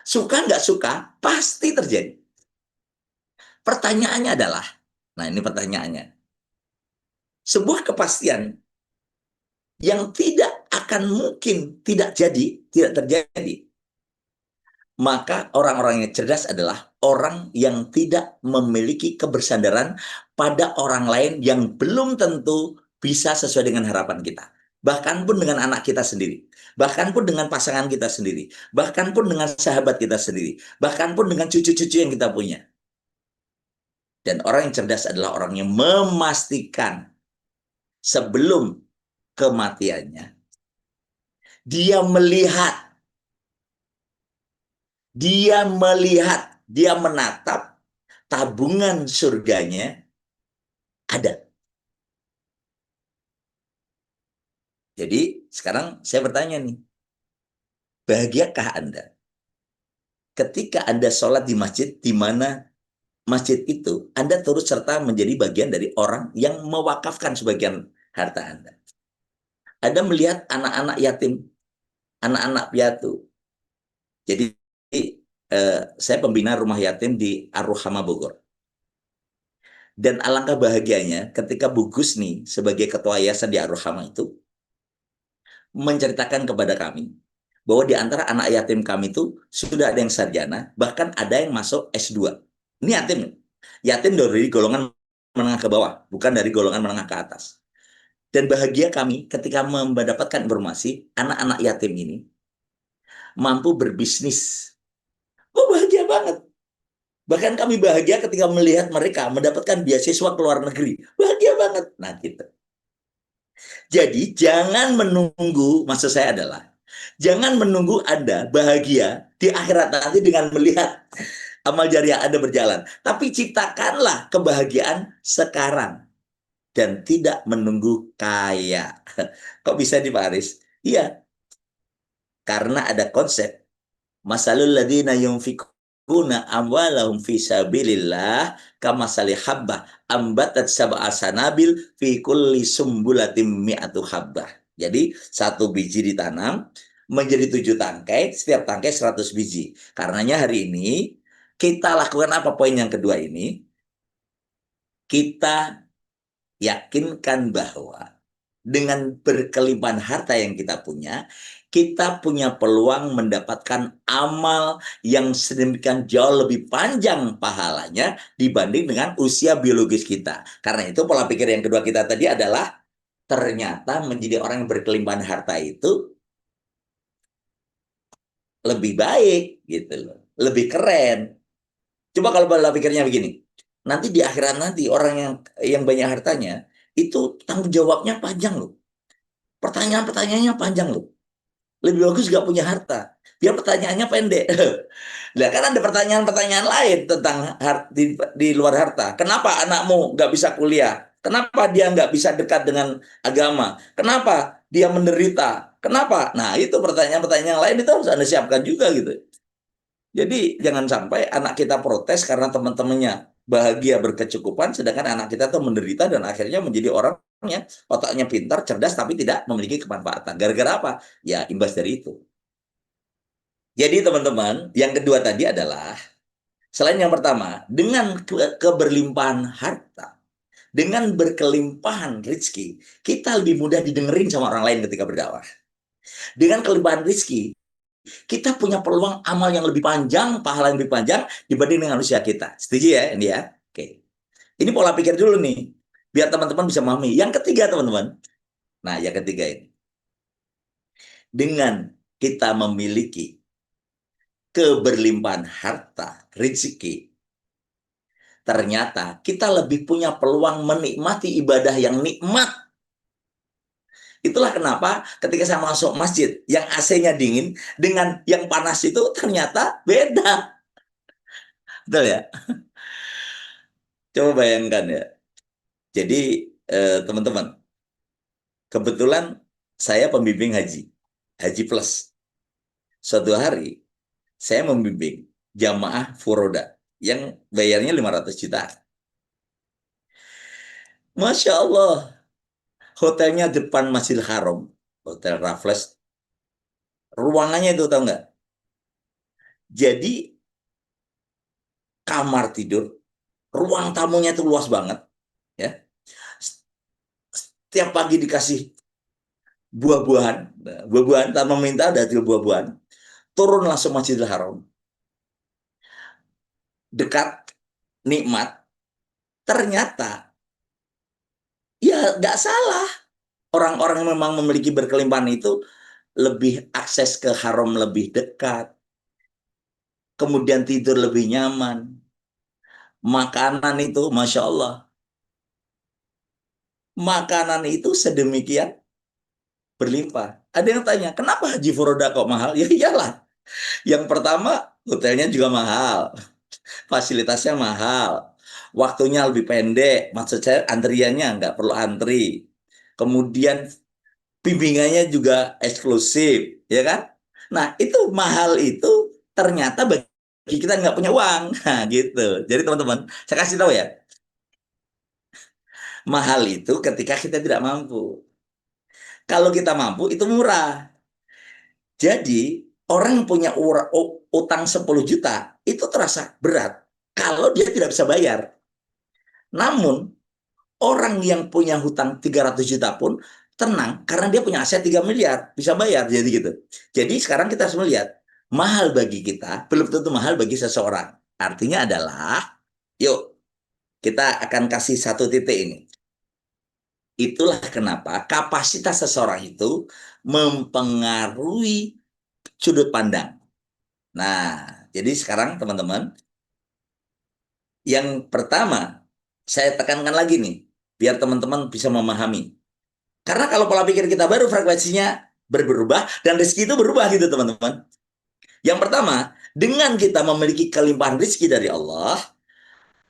Suka nggak suka, pasti terjadi. Pertanyaannya adalah, nah ini pertanyaannya, sebuah kepastian yang tidak akan mungkin tidak jadi, tidak terjadi. Maka orang-orang yang cerdas adalah orang yang tidak memiliki kebersandaran pada orang lain yang belum tentu bisa sesuai dengan harapan kita. Bahkan pun dengan anak kita sendiri. Bahkan pun dengan pasangan kita sendiri. Bahkan pun dengan sahabat kita sendiri. Bahkan pun dengan cucu-cucu yang kita punya. Dan orang yang cerdas adalah orang yang memastikan sebelum kematiannya, dia melihat, dia menatap tabungan surganya ada. Jadi sekarang saya bertanya nih, bahagiakah Anda ketika Anda sholat di masjid, di mana masjid itu Anda turut serta menjadi bagian dari orang yang mewakafkan sebagian harta Anda? Anda melihat anak-anak yatim, anak-anak piatu. Jadi saya pembina rumah yatim di Ar-Ruhama Bogor. Dan alangkah bahagianya ketika Bu Gusni sebagai ketua yayasan di Ar-Ruhama itu menceritakan kepada kami bahwa di antara anak yatim kami itu sudah ada yang sarjana, bahkan ada yang masuk S2. Ini yatim. Yatim dari golongan menengah ke bawah, bukan dari golongan menengah ke atas. Dan bahagia kami ketika mendapatkan informasi anak-anak yatim ini mampu berbisnis. Oh, bahagia banget. Bahkan kami bahagia ketika melihat mereka mendapatkan beasiswa ke luar negeri. Bahagia banget. Nah, gitu. Jadi, jangan menunggu, maksud saya adalah, jangan menunggu Anda bahagia di akhirat nanti dengan melihat amal jariah Anda berjalan. Tapi ciptakanlah kebahagiaan sekarang dan tidak menunggu kaya. Kok bisa di Paris? Iya, karena ada konsep masalul ladina yunfikuna amwalahum fi sabilillah kamasali habbah ambatat sab'a sanabil fi kulli sumbulatin mi'atu habbah. Jadi satu biji ditanam menjadi 7 tangkai, setiap tangkai 100 biji. Karenanya hari ini kita lakukan apa, poin yang kedua ini? Kita yakinkan bahwa dengan berkelimpahan harta yang kita punya peluang mendapatkan amal yang sedemikian jauh lebih panjang pahalanya dibanding dengan usia biologis kita. Karena itu pola pikir yang kedua kita tadi adalah ternyata menjadi orang yang berkelimpahan harta itu lebih baik gitu loh, lebih keren. Coba kalau pola pikirnya begini, nanti di akhirat nanti orang yang banyak hartanya itu tanggung jawabnya panjang loh. Pertanyaan-pertanyaannya panjang loh. Lebih bagus gak punya harta. Biar pertanyaannya pendek. Nah, kan ada pertanyaan-pertanyaan lain tentang di luar harta. Kenapa anakmu gak bisa kuliah? Kenapa dia nggak bisa dekat dengan agama? Kenapa dia menderita? Kenapa? Nah, itu pertanyaan-pertanyaan lain itu harus Anda siapkan juga gitu. Jadi jangan sampai anak kita protes karena teman-temannya bahagia berkecukupan, sedangkan anak kita tuh menderita dan akhirnya menjadi orang yang otaknya pintar, cerdas, tapi tidak memiliki kemanfaatan. Gara-gara apa? Ya, imbas dari itu. Jadi teman-teman, yang kedua tadi adalah, selain yang pertama, dengan keberlimpahan harta, dengan berkelimpahan rezeki, kita lebih mudah didengerin sama orang lain ketika berdakwah. Dengan kelimpahan rezeki, kita punya peluang amal yang lebih panjang, pahala yang lebih panjang dibanding dengan usia kita. Setuju ya ini ya? Oke. Ini pola pikir dulu nih, biar teman-teman bisa memahami. Yang ketiga teman-teman, nah yang ketiga ini, dengan kita memiliki keberlimpahan harta, rezeki, ternyata kita lebih punya peluang menikmati ibadah yang nikmat. Itulah kenapa ketika saya masuk masjid, yang AC-nya dingin dengan yang panas itu ternyata beda. Betul ya? Coba bayangkan ya. Jadi teman-teman, kebetulan saya pembimbing haji, haji plus. Suatu hari saya membimbing jamaah furoda yang bayarnya 500 juta. Masya Allah, hotelnya depan Masjidil Haram, Hotel Raffles, ruangannya itu tahu nggak? Jadi kamar tidur, ruang tamunya itu luas banget, ya. Setiap pagi dikasih buah-buahan, buah-buahan tanpa minta ada buah-buahan, turun langsung Masjidil Haram, dekat, nikmat. Ternyata ya nggak salah, orang-orang yang memang memiliki berkelimpahan itu lebih akses ke haram lebih dekat, kemudian tidur lebih nyaman, makanan itu Masya Allah, makanan itu sedemikian berlimpah. Ada yang tanya, kenapa haji furoda kok mahal? Ya iyalah. Yang pertama, hotelnya juga mahal, fasilitasnya mahal, waktunya lebih pendek. Maksud saya antriannya nggak perlu antri. Kemudian bimbingannya juga eksklusif, ya kan? Nah, itu mahal itu ternyata bagi kita nggak punya uang. Nah, gitu. Jadi teman-teman, saya kasih tahu ya, mahal itu ketika kita tidak mampu. Kalau kita mampu, itu murah. Jadi, orang yang punya utang 10 juta, itu terasa berat kalau dia tidak bisa bayar. Namun, orang yang punya hutang 300 juta pun tenang karena dia punya aset 3 miliar, bisa bayar. Jadi gitu. Jadi sekarang kita harus melihat, mahal bagi kita belum tentu mahal bagi seseorang. Artinya adalah, yuk kita akan kasih satu titik ini. Itulah kenapa kapasitas seseorang itu mempengaruhi sudut pandang. Nah, jadi sekarang teman-teman, yang pertama saya tekankan lagi nih, biar teman-teman bisa memahami. Karena kalau pola pikir kita baru, frekuensinya berubah dan rezeki itu berubah gitu teman-teman. Yang pertama, dengan kita memiliki kelimpahan rezeki dari Allah,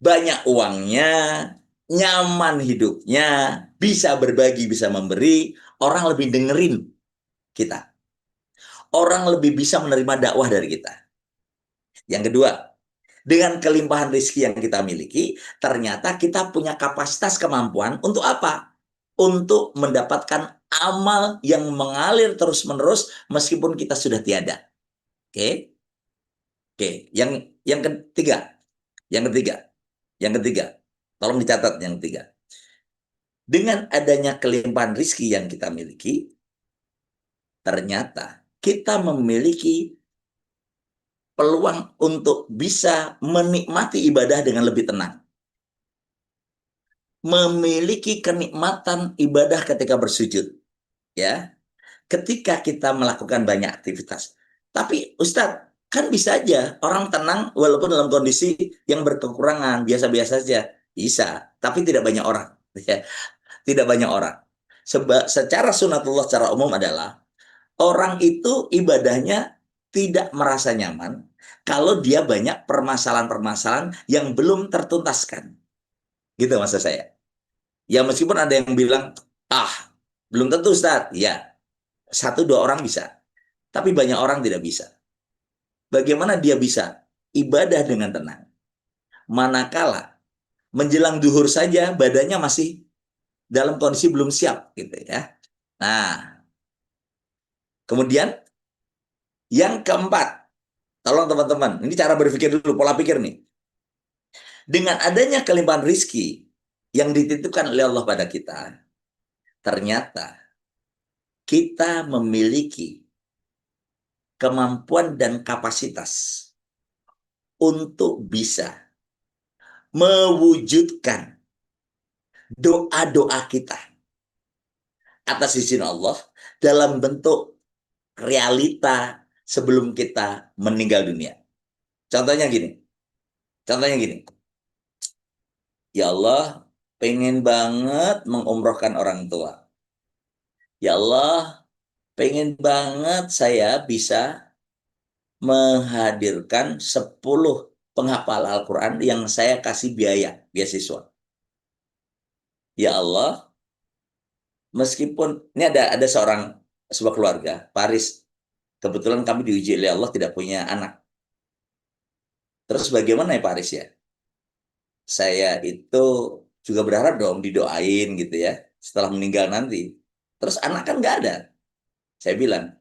banyak uangnya, nyaman hidupnya, bisa berbagi, bisa memberi, orang lebih dengerin kita. Orang lebih bisa menerima dakwah dari kita. Yang kedua, dengan kelimpahan rezeki yang kita miliki, ternyata kita punya kapasitas kemampuan untuk apa? Untuk mendapatkan amal yang mengalir terus-menerus meskipun kita sudah tiada. Oke? Oke, yang ketiga, yang ketiga, yang ketiga. Tolong dicatat yang ketiga. Dengan adanya kelimpahan rezeki yang kita miliki, ternyata kita memiliki peluang untuk bisa menikmati ibadah dengan lebih tenang, memiliki kenikmatan ibadah ketika bersujud, ya. Ketika kita melakukan banyak aktivitas. Tapi Ustadz, kan bisa aja orang tenang walaupun dalam kondisi yang berkekurangan, biasa-biasa saja. Bisa, tapi tidak banyak orang. Ya. Tidak banyak orang. Secara sunatullah secara umum adalah orang itu ibadahnya tidak merasa nyaman kalau dia banyak permasalahan-permasalahan yang belum tertuntaskan. Gitu maksud saya. Ya meskipun ada yang bilang, ah belum tentu Ustadz. Ya, satu dua orang bisa. Tapi banyak orang tidak bisa. Bagaimana dia bisa ibadah dengan tenang? Manakala menjelang duhur saja badannya masih dalam kondisi belum siap gitu ya. Nah, kemudian yang keempat, tolong teman-teman, ini cara berpikir dulu, pola pikir nih. Dengan adanya kelimpahan rizki yang dititipkan oleh Allah pada kita, ternyata kita memiliki kemampuan dan kapasitas untuk bisa mewujudkan doa-doa kita atas izin Allah dalam bentuk realita sebelum kita meninggal dunia. Contohnya gini, contohnya gini. Ya Allah, pengen banget mengumrohkan orang tua. Ya Allah, pengen banget saya bisa menghadirkan 10 penghafal Al-Quran yang saya kasih biaya, beasiswa. Ya Allah, meskipun ini ada sebuah keluarga, Paris. Kebetulan kami diuji oleh Allah tidak punya anak. Terus bagaimana ya Pak Aris ya? Saya itu juga berharap dong didoain gitu ya setelah meninggal nanti. Terus anak kan nggak ada. Saya bilang,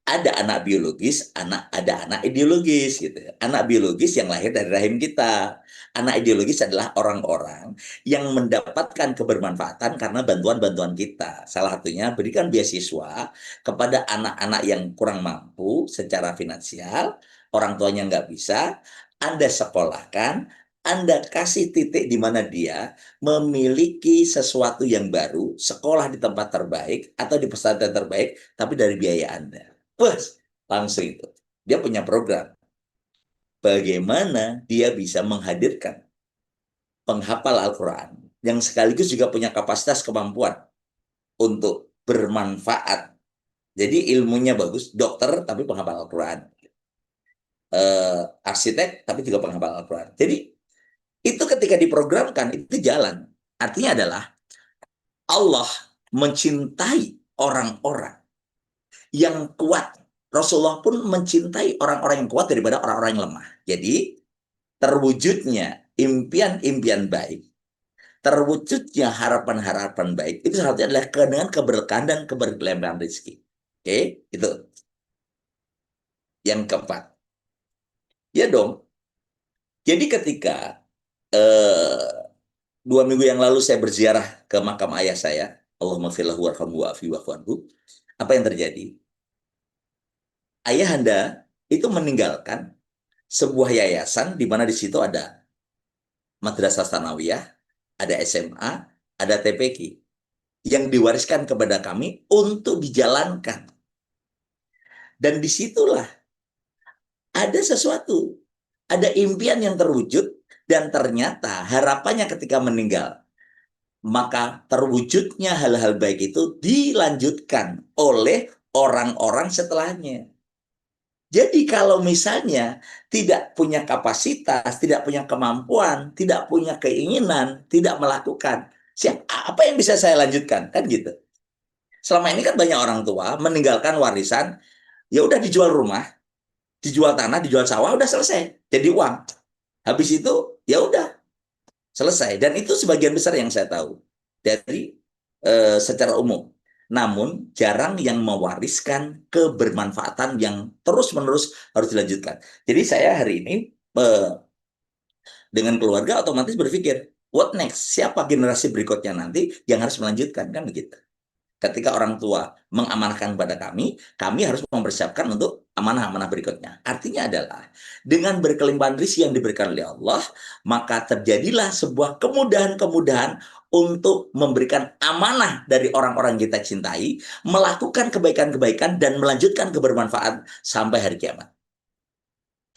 ada anak biologis, ada anak ideologis gitu ya. Anak biologis yang lahir dari rahim kita. Anak ideologis adalah orang-orang yang mendapatkan kebermanfaatan karena bantuan-bantuan kita. Salah satunya berikan beasiswa kepada anak-anak yang kurang mampu secara finansial, orang tuanya nggak bisa, Anda sekolahkan, Anda kasih titik di mana dia memiliki sesuatu yang baru, sekolah di tempat terbaik atau di pesantren terbaik, tapi dari biaya Anda. Bus, langsung itu. Dia punya program. Bagaimana dia bisa menghadirkan penghafal Al-Quran yang sekaligus juga punya kapasitas kemampuan untuk bermanfaat. Jadi ilmunya bagus, dokter tapi penghafal Al-Quran. Arsitek tapi juga penghafal Al-Quran. Jadi itu ketika diprogramkan itu jalan. Artinya adalah Allah mencintai orang-orang yang kuat. Rasulullah pun mencintai orang-orang yang kuat daripada orang-orang yang lemah. Jadi terwujudnya impian-impian baik, terwujudnya harapan-harapan baik, itu salah satunya adalah dengan keberkahan dan keberlimpahan rezeki. Oke, itu yang keempat. Ya dong. Jadi ketika eh, 2 minggu yang lalu saya berziarah ke makam ayah saya, Allahumma firlahu warhamhu wa'afi wa'fu anhu, apa yang terjadi? Ayahanda itu meninggalkan sebuah yayasan di mana di situ ada Madrasah Tsanawiyah, ada SMA, ada TPQ yang diwariskan kepada kami untuk dijalankan. Dan disitulah ada sesuatu, ada impian yang terwujud dan ternyata harapannya ketika meninggal, maka terwujudnya hal-hal baik itu dilanjutkan oleh orang-orang setelahnya. Jadi kalau misalnya tidak punya kapasitas, tidak punya kemampuan, tidak punya keinginan, tidak melakukan, apa yang bisa saya lanjutkan? Kan gitu. Selama ini kan banyak orang tua meninggalkan warisan, ya udah dijual rumah, dijual tanah, dijual sawah, udah selesai. Jadi uang. Habis itu ya udah selesai. Dan itu sebagian besar yang saya tahu dari secara umum. Namun jarang yang mewariskan kebermanfaatan yang terus-menerus harus dilanjutkan. Jadi saya hari ini eh, dengan keluarga otomatis berpikir, what next? Siapa generasi berikutnya nanti yang harus melanjutkan? Kan begitu. Ketika orang tua mengamanahkan kepada kami harus mempersiapkan untuk amanah-amanah berikutnya. Artinya adalah dengan berkelimpahan rezeki yang diberikan oleh Allah, maka terjadilah sebuah kemudahan-kemudahan untuk memberikan amanah dari orang-orang yang kita cintai, melakukan kebaikan-kebaikan dan melanjutkan kebermanfaat sampai hari kiamat.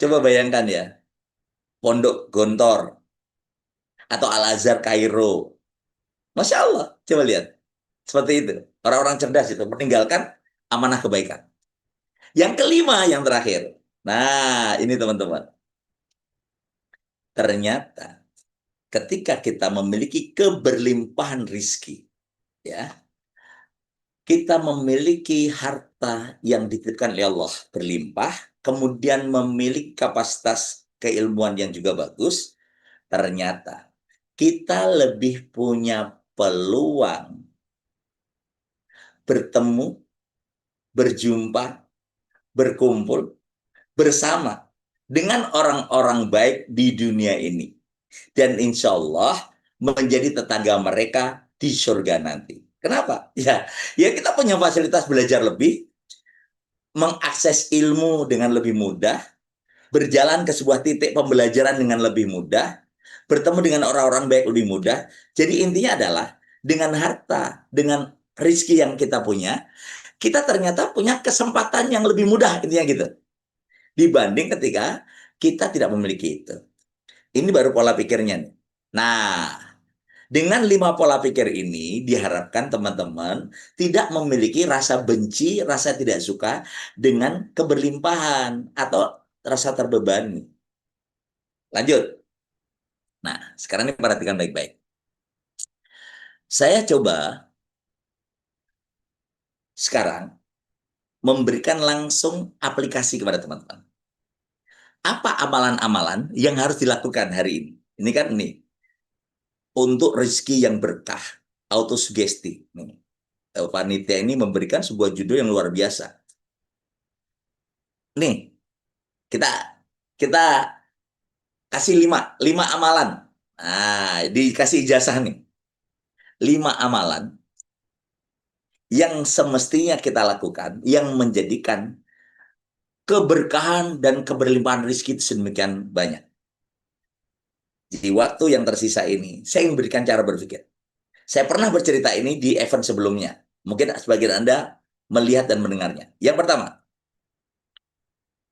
Coba bayangkan ya, Pondok Gontor atau Al-Azhar Kairo. Masya Allah, coba lihat. Seperti itu. Orang-orang cerdas itu meninggalkan amanah kebaikan. Yang kelima, yang terakhir. Nah, ini teman-teman. Ternyata ketika kita memiliki keberlimpahan rizki, ya, kita memiliki harta yang dititipkan oleh Allah berlimpah, kemudian memiliki kapasitas keilmuan yang juga bagus, ternyata kita lebih punya peluang bertemu, berjumpa, berkumpul bersama dengan orang-orang baik di dunia ini. Dan insya Allah menjadi tetangga mereka di surga nanti. Kenapa? Ya kita punya fasilitas belajar lebih, mengakses ilmu dengan lebih mudah, berjalan ke sebuah titik pembelajaran dengan lebih mudah, bertemu dengan orang-orang baik lebih mudah. Jadi intinya adalah dengan harta, dengan rizki yang kita punya, kita ternyata punya kesempatan yang lebih mudah, intinya gitu. Dibanding ketika kita tidak memiliki itu. Ini baru pola pikirnya nih. Nah, dengan 5 pola pikir ini diharapkan teman-teman tidak memiliki rasa benci, rasa tidak suka dengan keberlimpahan atau rasa terbebani. Lanjut. Nah, sekarang ini perhatikan baik-baik. Saya coba sekarang memberikan langsung aplikasi kepada teman-teman. Apa amalan-amalan yang harus dilakukan hari ini? Ini kan nih, untuk rezeki yang berkah, autosugesti. Panitia ini memberikan sebuah judul yang luar biasa. Nih, kita kita kasih lima amalan. Nah, dikasih ijazah nih. 5 amalan yang semestinya kita lakukan, yang menjadikan keberkahan dan keberlimpahan rezeki itu sedemikian banyak. Di waktu yang tersisa ini, saya ingin berikan cara berpikir. Saya pernah bercerita ini di event sebelumnya. Mungkin sebagian Anda melihat dan mendengarnya. Yang pertama,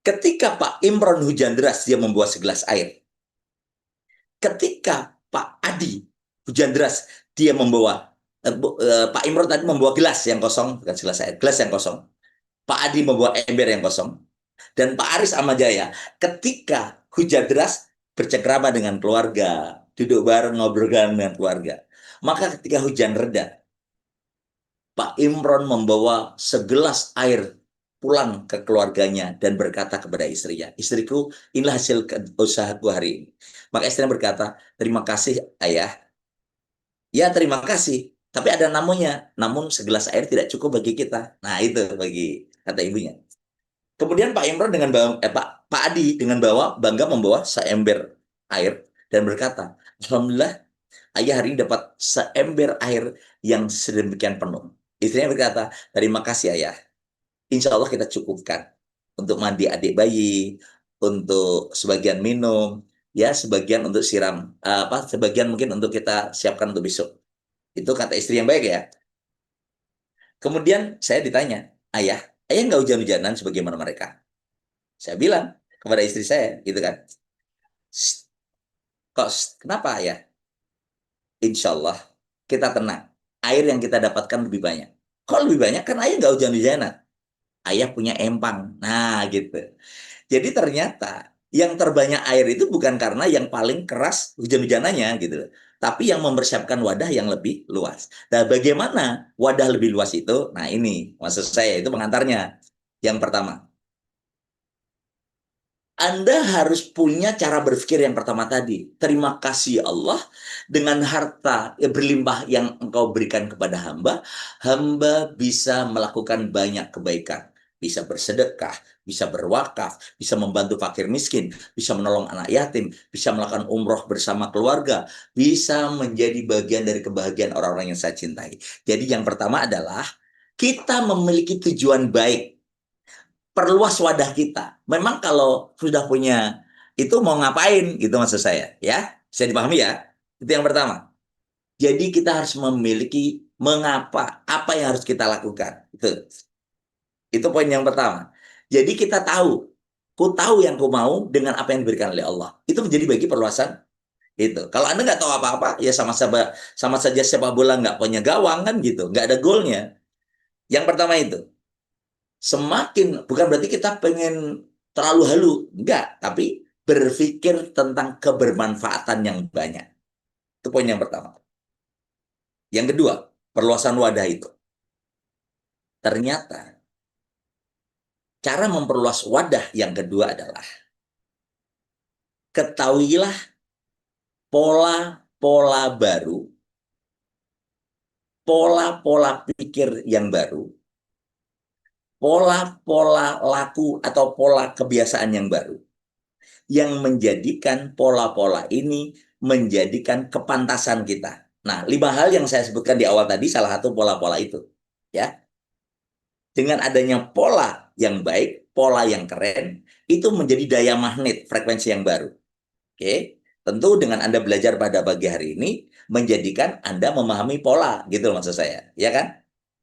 ketika Pak Imron hujan deras, dia membawa segelas air. Ketika Pak Adi hujan deras, dia membawa Pak Imron tadi membawa gelas yang kosong, bukan gelas air, gelas yang kosong. Pak Adi membawa ember yang kosong. Dan Pak Aris Amajaya ketika hujan deras bercengkrama dengan keluarga, duduk bareng ngobrol dengan keluarga. Maka ketika hujan reda, Pak Imron membawa segelas air pulang ke keluarganya dan berkata kepada istrinya, istriku, inilah hasil usahaku hari ini. Maka istrinya berkata, terima kasih ayah. Ya terima kasih. Tapi ada namunnya. Namun segelas air tidak cukup bagi kita. Nah itu bagi kata ibunya. Kemudian Pak Imron dengan Pak Adi dengan bangga membawa seember air dan berkata, Alhamdulillah ayah hari ini dapat seember air yang sedemikian penuh. Istrinya berkata, terima kasih ayah. Insya Allah kita cukupkan untuk mandi adik bayi, untuk sebagian minum, ya sebagian untuk siram, sebagian mungkin untuk kita siapkan untuk besok. Itu kata istri yang baik ya. Kemudian saya ditanya, ayah nggak hujan-hujanan sebagaimana mereka? Saya bilang kepada istri saya, gitu kan, kok kenapa ayah? Insya Allah kita tenang. Air yang kita dapatkan lebih banyak. Kok lebih banyak? Kan ayah nggak hujan-hujanan. Ayah punya empang. Nah gitu. Jadi ternyata yang terbanyak air itu bukan karena yang paling keras hujan-hujanannya gitu loh. Tapi yang mempersiapkan wadah yang lebih luas. Nah, bagaimana wadah lebih luas itu? Nah, ini maksud saya itu pengantarnya. Yang pertama, Anda harus punya cara berpikir yang pertama tadi. Terima kasih Allah dengan harta berlimpah yang engkau berikan kepada hamba. Hamba bisa melakukan banyak kebaikan. Bisa bersedekah, bisa berwakaf, bisa membantu fakir miskin, bisa menolong anak yatim, bisa melakukan umroh bersama keluarga, bisa menjadi bagian dari kebahagiaan orang-orang yang saya cintai. Jadi yang pertama adalah kita memiliki tujuan baik, perluas wadah kita. Memang kalau sudah punya itu mau ngapain gitu maksud saya ya. Saya dipahami ya. Itu yang pertama. Jadi kita harus memiliki mengapa, apa yang harus kita lakukan. Itu poin yang pertama. Jadi kita tahu, ku tahu yang ku mau dengan apa yang diberikan oleh Allah. Itu menjadi bagi perluasan itu. Kalau Anda nggak tahu apa-apa, ya sama saja sepak bola nggak punya gawang kan gitu, nggak ada golnya. Yang pertama itu. Semakin bukan berarti kita pengen terlalu halu, enggak, tapi berpikir tentang kebermanfaatan yang banyak. Itu poin yang pertama. Yang kedua, perluasan wadah itu. Ternyata cara memperluas wadah yang kedua adalah ketahuilah pola-pola baru, pola-pola pikir yang baru, pola-pola laku atau pola kebiasaan yang baru yang menjadikan pola-pola ini menjadikan kepantasan kita. Nah, 5 hal yang saya sebutkan di awal tadi salah satu pola-pola itu. Ya, dengan adanya pola yang baik, pola yang keren, itu menjadi daya magnet frekuensi yang baru. Oke, tentu dengan Anda belajar pada pagi hari ini menjadikan Anda memahami pola, gitu maksud saya, ya kan?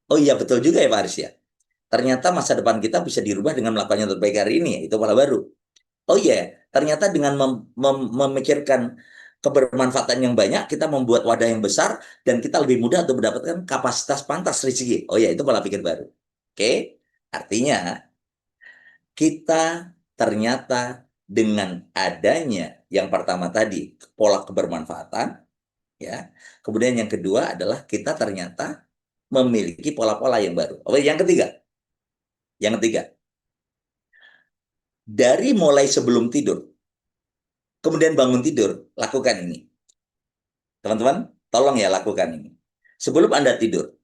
Oh iya betul juga ya Pak Aris ya. Ternyata masa depan kita bisa dirubah dengan melakukan yang terbaik hari ini, itu pola baru. Oh iya, yeah. Ternyata dengan memikirkan kebermanfaatan yang banyak, kita membuat wadah yang besar dan kita lebih mudah untuk mendapatkan kapasitas pantas rezeki. Oh ya, itu pola pikir baru. Oke, artinya kita ternyata dengan adanya yang pertama tadi pola kebermanfaatan, ya. Kemudian yang kedua adalah kita ternyata memiliki pola-pola yang baru. Oke, yang ketiga, dari mulai sebelum tidur, kemudian bangun tidur, lakukan ini. Teman-teman, tolong ya lakukan ini. Sebelum Anda tidur,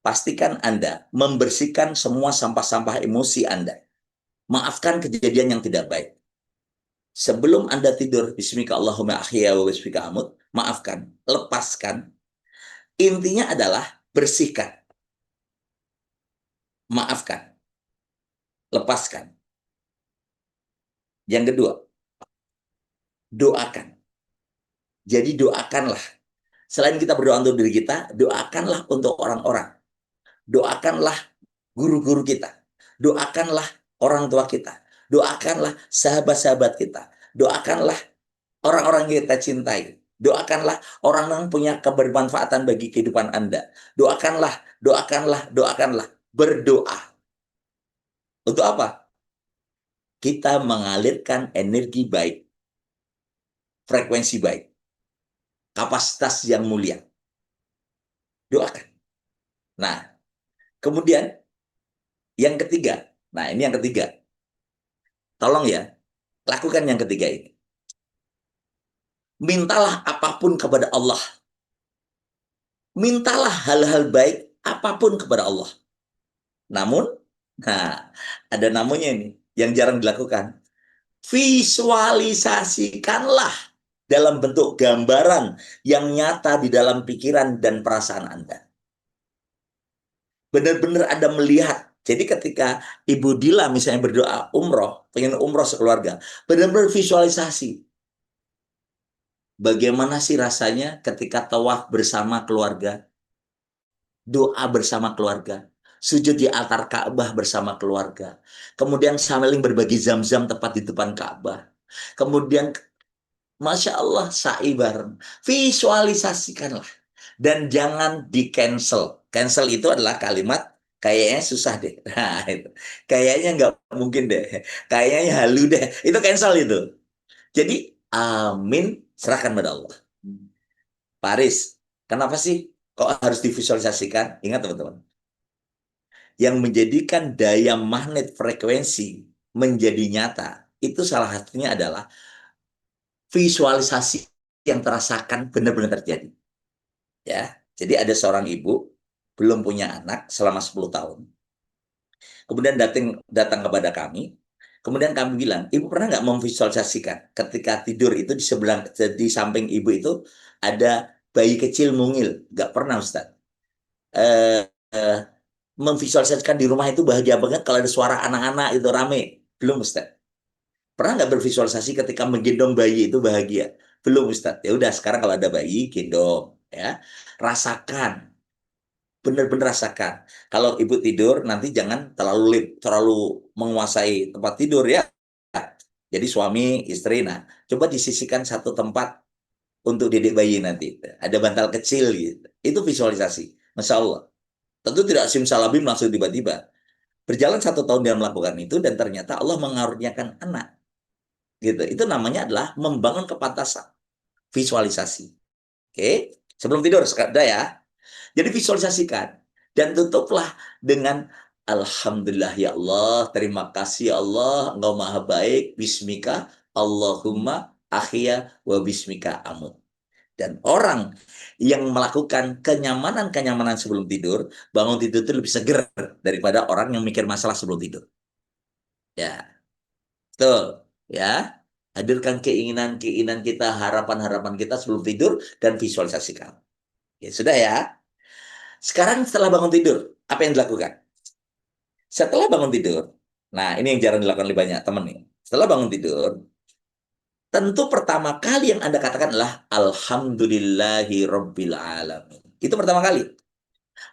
pastikan Anda membersihkan semua sampah-sampah emosi Anda. Maafkan kejadian yang tidak baik. Sebelum Anda tidur, Bismika Allahumma ahya wa bismika amut, maafkan, lepaskan. Intinya adalah bersihkan, maafkan, lepaskan. Yang kedua, doakan. Jadi doakanlah. Selain kita berdoa untuk diri kita, doakanlah untuk orang-orang. Doakanlah guru-guru kita. Doakanlah orang tua kita. Doakanlah sahabat-sahabat kita. Doakanlah orang-orang yang kita cintai. Doakanlah orang yang punya kebermanfaatan bagi kehidupan Anda. Doakanlah, doakanlah, doakanlah. Berdoa. Untuk apa? Kita mengalirkan energi baik, frekuensi baik, kapasitas yang mulia. Doakan. Nah, kemudian yang ketiga. Nah, ini yang ketiga. Tolong ya, lakukan yang ketiga ini. Mintalah apapun kepada Allah. Mintalah hal-hal baik apapun kepada Allah. Namun, nah, ada namunnya ini yang jarang dilakukan. Visualisasikanlah dalam bentuk gambaran yang nyata di dalam pikiran dan perasaan Anda. Benar-benar Anda melihat. Jadi ketika Ibu Dila misalnya berdoa umroh, pengen umroh sekeluarga, benar-benar visualisasi. Bagaimana sih rasanya ketika tawaf bersama keluarga, doa bersama keluarga, sujud di altar Ka'bah bersama keluarga, kemudian saling berbagi zam-zam tepat di depan Ka'bah, kemudian Masya Allah sa'i bareng. Visualisasikanlah dan jangan di cancel. Cancel itu adalah kalimat kayaknya susah deh. Nah, itu. Kayaknya nggak mungkin deh. Kayaknya halu deh. Itu cancel itu. Jadi amin serahkan pada Allah. Paris, kenapa sih kok harus divisualisasikan? Ingat teman-teman, yang menjadikan daya magnet frekuensi menjadi nyata, itu salah satunya adalah visualisasi yang terasakan benar-benar terjadi. Ya, jadi ada seorang ibu belum punya anak selama 10 tahun. Kemudian datang datang kepada kami. Kemudian kami bilang, ibu pernah nggak memvisualisasikan ketika tidur itu di sebelah di samping ibu itu ada bayi kecil mungil? Nggak pernah, Ustaz. Eh, eh, Memvisualisasikan di rumah itu bahagia banget kalau ada suara anak-anak itu rame. Belum, Ustaz. Pernah nggak bervisualisasi ketika menggendong bayi itu bahagia? Belum, Ustaz. Ya udah, sekarang kalau ada bayi, gendong. Ya, rasakan, benar-benar rasakan. Kalau ibu tidur, nanti jangan terlalu menguasai tempat tidur ya. Jadi suami, istri, nah, coba disisihkan satu tempat untuk didik bayi nanti. Ada bantal kecil gitu. Itu visualisasi. Masya Allah. Tentu tidak simsalabim langsung tiba-tiba. Berjalan 1 tahun dia melakukan itu dan ternyata Allah mengaruniakan anak. Gitu. Itu namanya adalah membangun kepantasan. Visualisasi. Oke. Sebelum tidur, sudah ya. Jadi visualisasikan. Dan tutuplah dengan Alhamdulillah ya Allah, terima kasih ya Allah, Engkau maha baik, bismika, Allahumma ahya wa bismika amut. Dan orang yang melakukan kenyamanan-kenyamanan sebelum tidur, bangun tidur itu lebih seger daripada orang yang mikir masalah sebelum tidur. Ya, betul. Ya, hadirkan keinginan-keinginan kita, harapan-harapan kita sebelum tidur, dan visualisasikan. Ya, sudah ya. Sekarang setelah bangun tidur, apa yang dilakukan? Setelah bangun tidur, nah ini yang jarang dilakukan oleh banyak teman nih. Setelah bangun tidur, tentu pertama kali yang Anda katakan adalah Alhamdulillahi Rabbil Alamin. Itu pertama kali.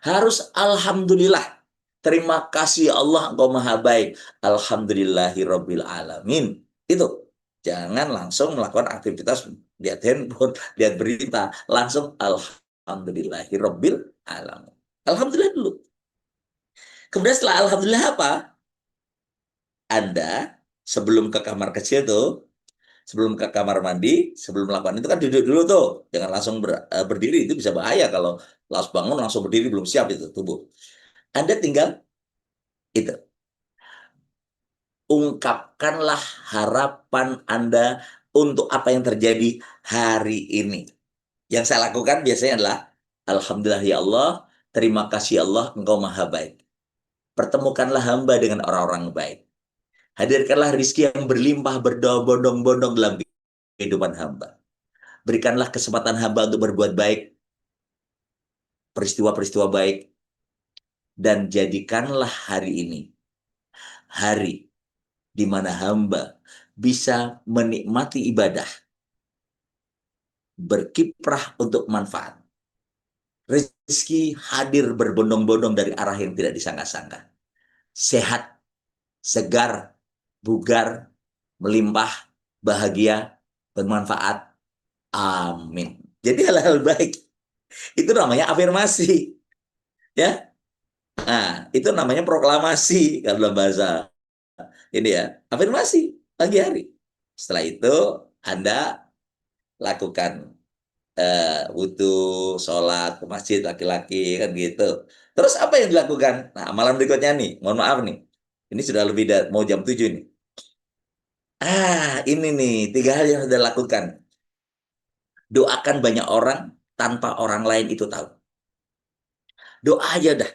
Harus Alhamdulillah. Terima kasih ya Allah, Engkau maha baik. Alhamdulillahi Rabbil Alamin. Itu. Jangan langsung melakukan aktivitas lihat handphone, lihat berita. Langsung Alhamdulillahi Rabbil Alamin. Alhamdulillah dulu. Kemudian setelah Alhamdulillah apa? Anda sebelum ke kamar kecil tuh, sebelum ke kamar mandi, sebelum melakukan itu kan duduk dulu tuh. Jangan langsung berdiri, itu bisa bahaya kalau langsung bangun langsung berdiri belum siap itu tubuh. Anda tinggal itu ungkapkanlah harapan Anda untuk apa yang terjadi hari ini. Yang saya lakukan biasanya adalah Alhamdulillah ya Allah, terima kasih ya Allah, Engkau maha baik. Pertemukanlah hamba dengan orang-orang baik. Hadirkanlah rizki yang berlimpah berbondong-bondong dalam kehidupan hamba. Berikanlah kesempatan hamba untuk berbuat baik, peristiwa-peristiwa baik, dan jadikanlah hari ini hari di mana hamba bisa menikmati ibadah, berkiprah untuk manfaat. Rezeki hadir berbondong-bondong dari arah yang tidak disangka-sangka. Sehat, segar, bugar, melimpah, bahagia, bermanfaat, Amin. Jadi hal-hal baik itu namanya afirmasi, ya. Nah, itu namanya proklamasi kalau dalam bahasa ini ya, afirmasi pagi hari. Setelah itu Anda lakukan wudhu, sholat ke masjid laki-laki kan gitu. Terus apa yang dilakukan? Nah, malam berikutnya nih, mohon maaf nih, ini sudah lebih dari mau jam 7 nih. Ini nih tiga hal yang sudah lakukan. Doakan banyak orang tanpa orang lain itu tahu. Doa aja dah.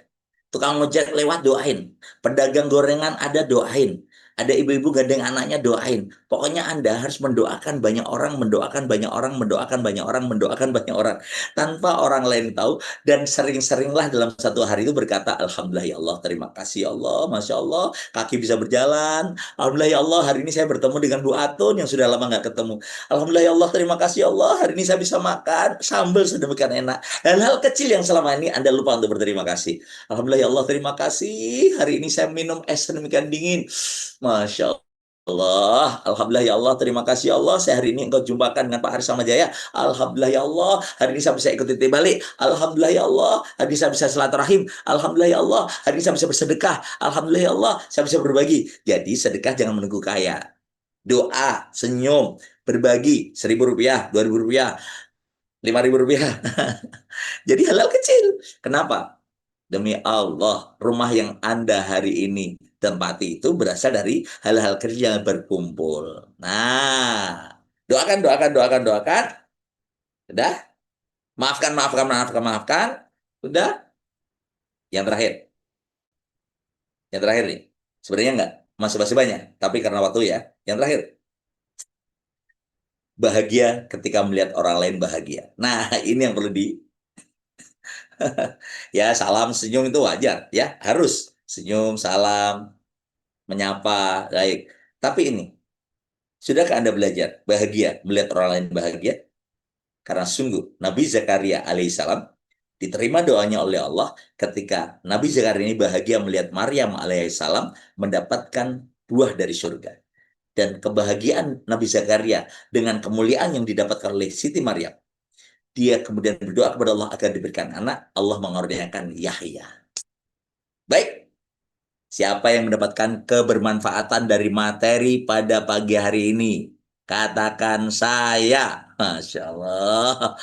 Tukang ojek lewat doain. Pedagang gorengan ada doain. Ada ibu-ibu gandeng anaknya doain. Pokoknya Anda harus mendoakan banyak orang, mendoakan banyak orang, mendoakan banyak orang, mendoakan banyak orang. Tanpa orang lain tahu. Dan sering-seringlah dalam satu hari itu berkata, Alhamdulillah ya Allah, terima kasih ya Allah, Masya Allah, kaki bisa berjalan. Alhamdulillah ya Allah, hari ini saya bertemu dengan Bu Atun yang sudah lama nggak ketemu. Alhamdulillah ya Allah, terima kasih ya Allah, hari ini saya bisa makan sambal sedemikian enak. Hal-hal kecil yang selama ini Anda lupa untuk berterima kasih. Alhamdulillah ya Allah, terima kasih. Hari ini saya minum es sedemikian dingin. Masya Allah. Alhamdulillah ya Allah, terima kasih ya Allah. Saya hari ini engkau jumpakan dengan Pak Haris Samajaya. Alhamdulillah ya Allah. Hari ini saya bisa ikuti balik. Alhamdulillah ya Allah. Hari ini saya bisa silaturahim. Alhamdulillah ya Allah. Hari ini saya bisa bersedekah. Alhamdulillah ya Allah. Saya bisa berbagi. Jadi sedekah jangan menunggu kaya. Doa, senyum, berbagi. Rp1.000, Rp2.000, Rp5.000. Jadi halal kecil. Kenapa? Demi Allah, rumah yang Anda hari ini tempati itu berasal dari hal-hal kecil yang berkumpul. Nah, doakan, doakan, doakan, doakan. Udah? Maafkan, maafkan, maafkan, maafkan. Udah? Yang terakhir. Yang terakhir nih. Sebenarnya enggak. Masih banyak. Tapi karena waktu ya. Yang terakhir. Bahagia ketika melihat orang lain bahagia. Nah, ini yang perlu di... Ya, salam, senyum itu wajar. Ya, harus. Senyum, salam, menyapa. Baik. Tapi ini, sudahkah Anda belajar bahagia melihat orang lain bahagia? Karena sungguh Nabi Zakaria alaihissalam diterima doanya oleh Allah ketika Nabi Zakaria ini bahagia melihat Maryam alaihissalam mendapatkan buah dari surga. Dan kebahagiaan Nabi Zakaria dengan kemuliaan yang didapatkan oleh Siti Maryam. Dia kemudian berdoa kepada Allah agar diberikan anak. Allah mengorbankan Yahya. Baik, siapa yang mendapatkan kebermanfaatan dari materi pada pagi hari ini? Katakan saya. Masya Allah.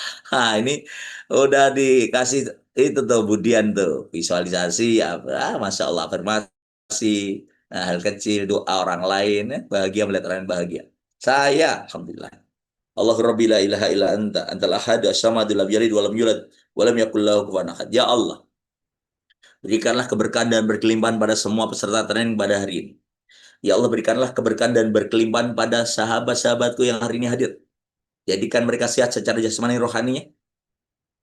Ini udah dikasih itu tuh Budian tuh. Visualisasi. Apa, Masya Allah. Afirmasi. Nah, hal kecil. Doa orang lain. Ya, bahagia melihat orang lain bahagia. Saya. Alhamdulillah. Allah Rabbi la ilaha illa anta. Antal ahadu as-samadu lam yalid walam yulad. Walam yakul lahu kufuwan ahad. Ya Allah. Berikanlah keberkahan dan berkelimpahan pada semua peserta training pada hari ini. Ya Allah, berikanlah keberkahan dan berkelimpahan pada sahabat-sahabatku yang hari ini hadir. Jadikan mereka sehat secara jasmani rohaninya.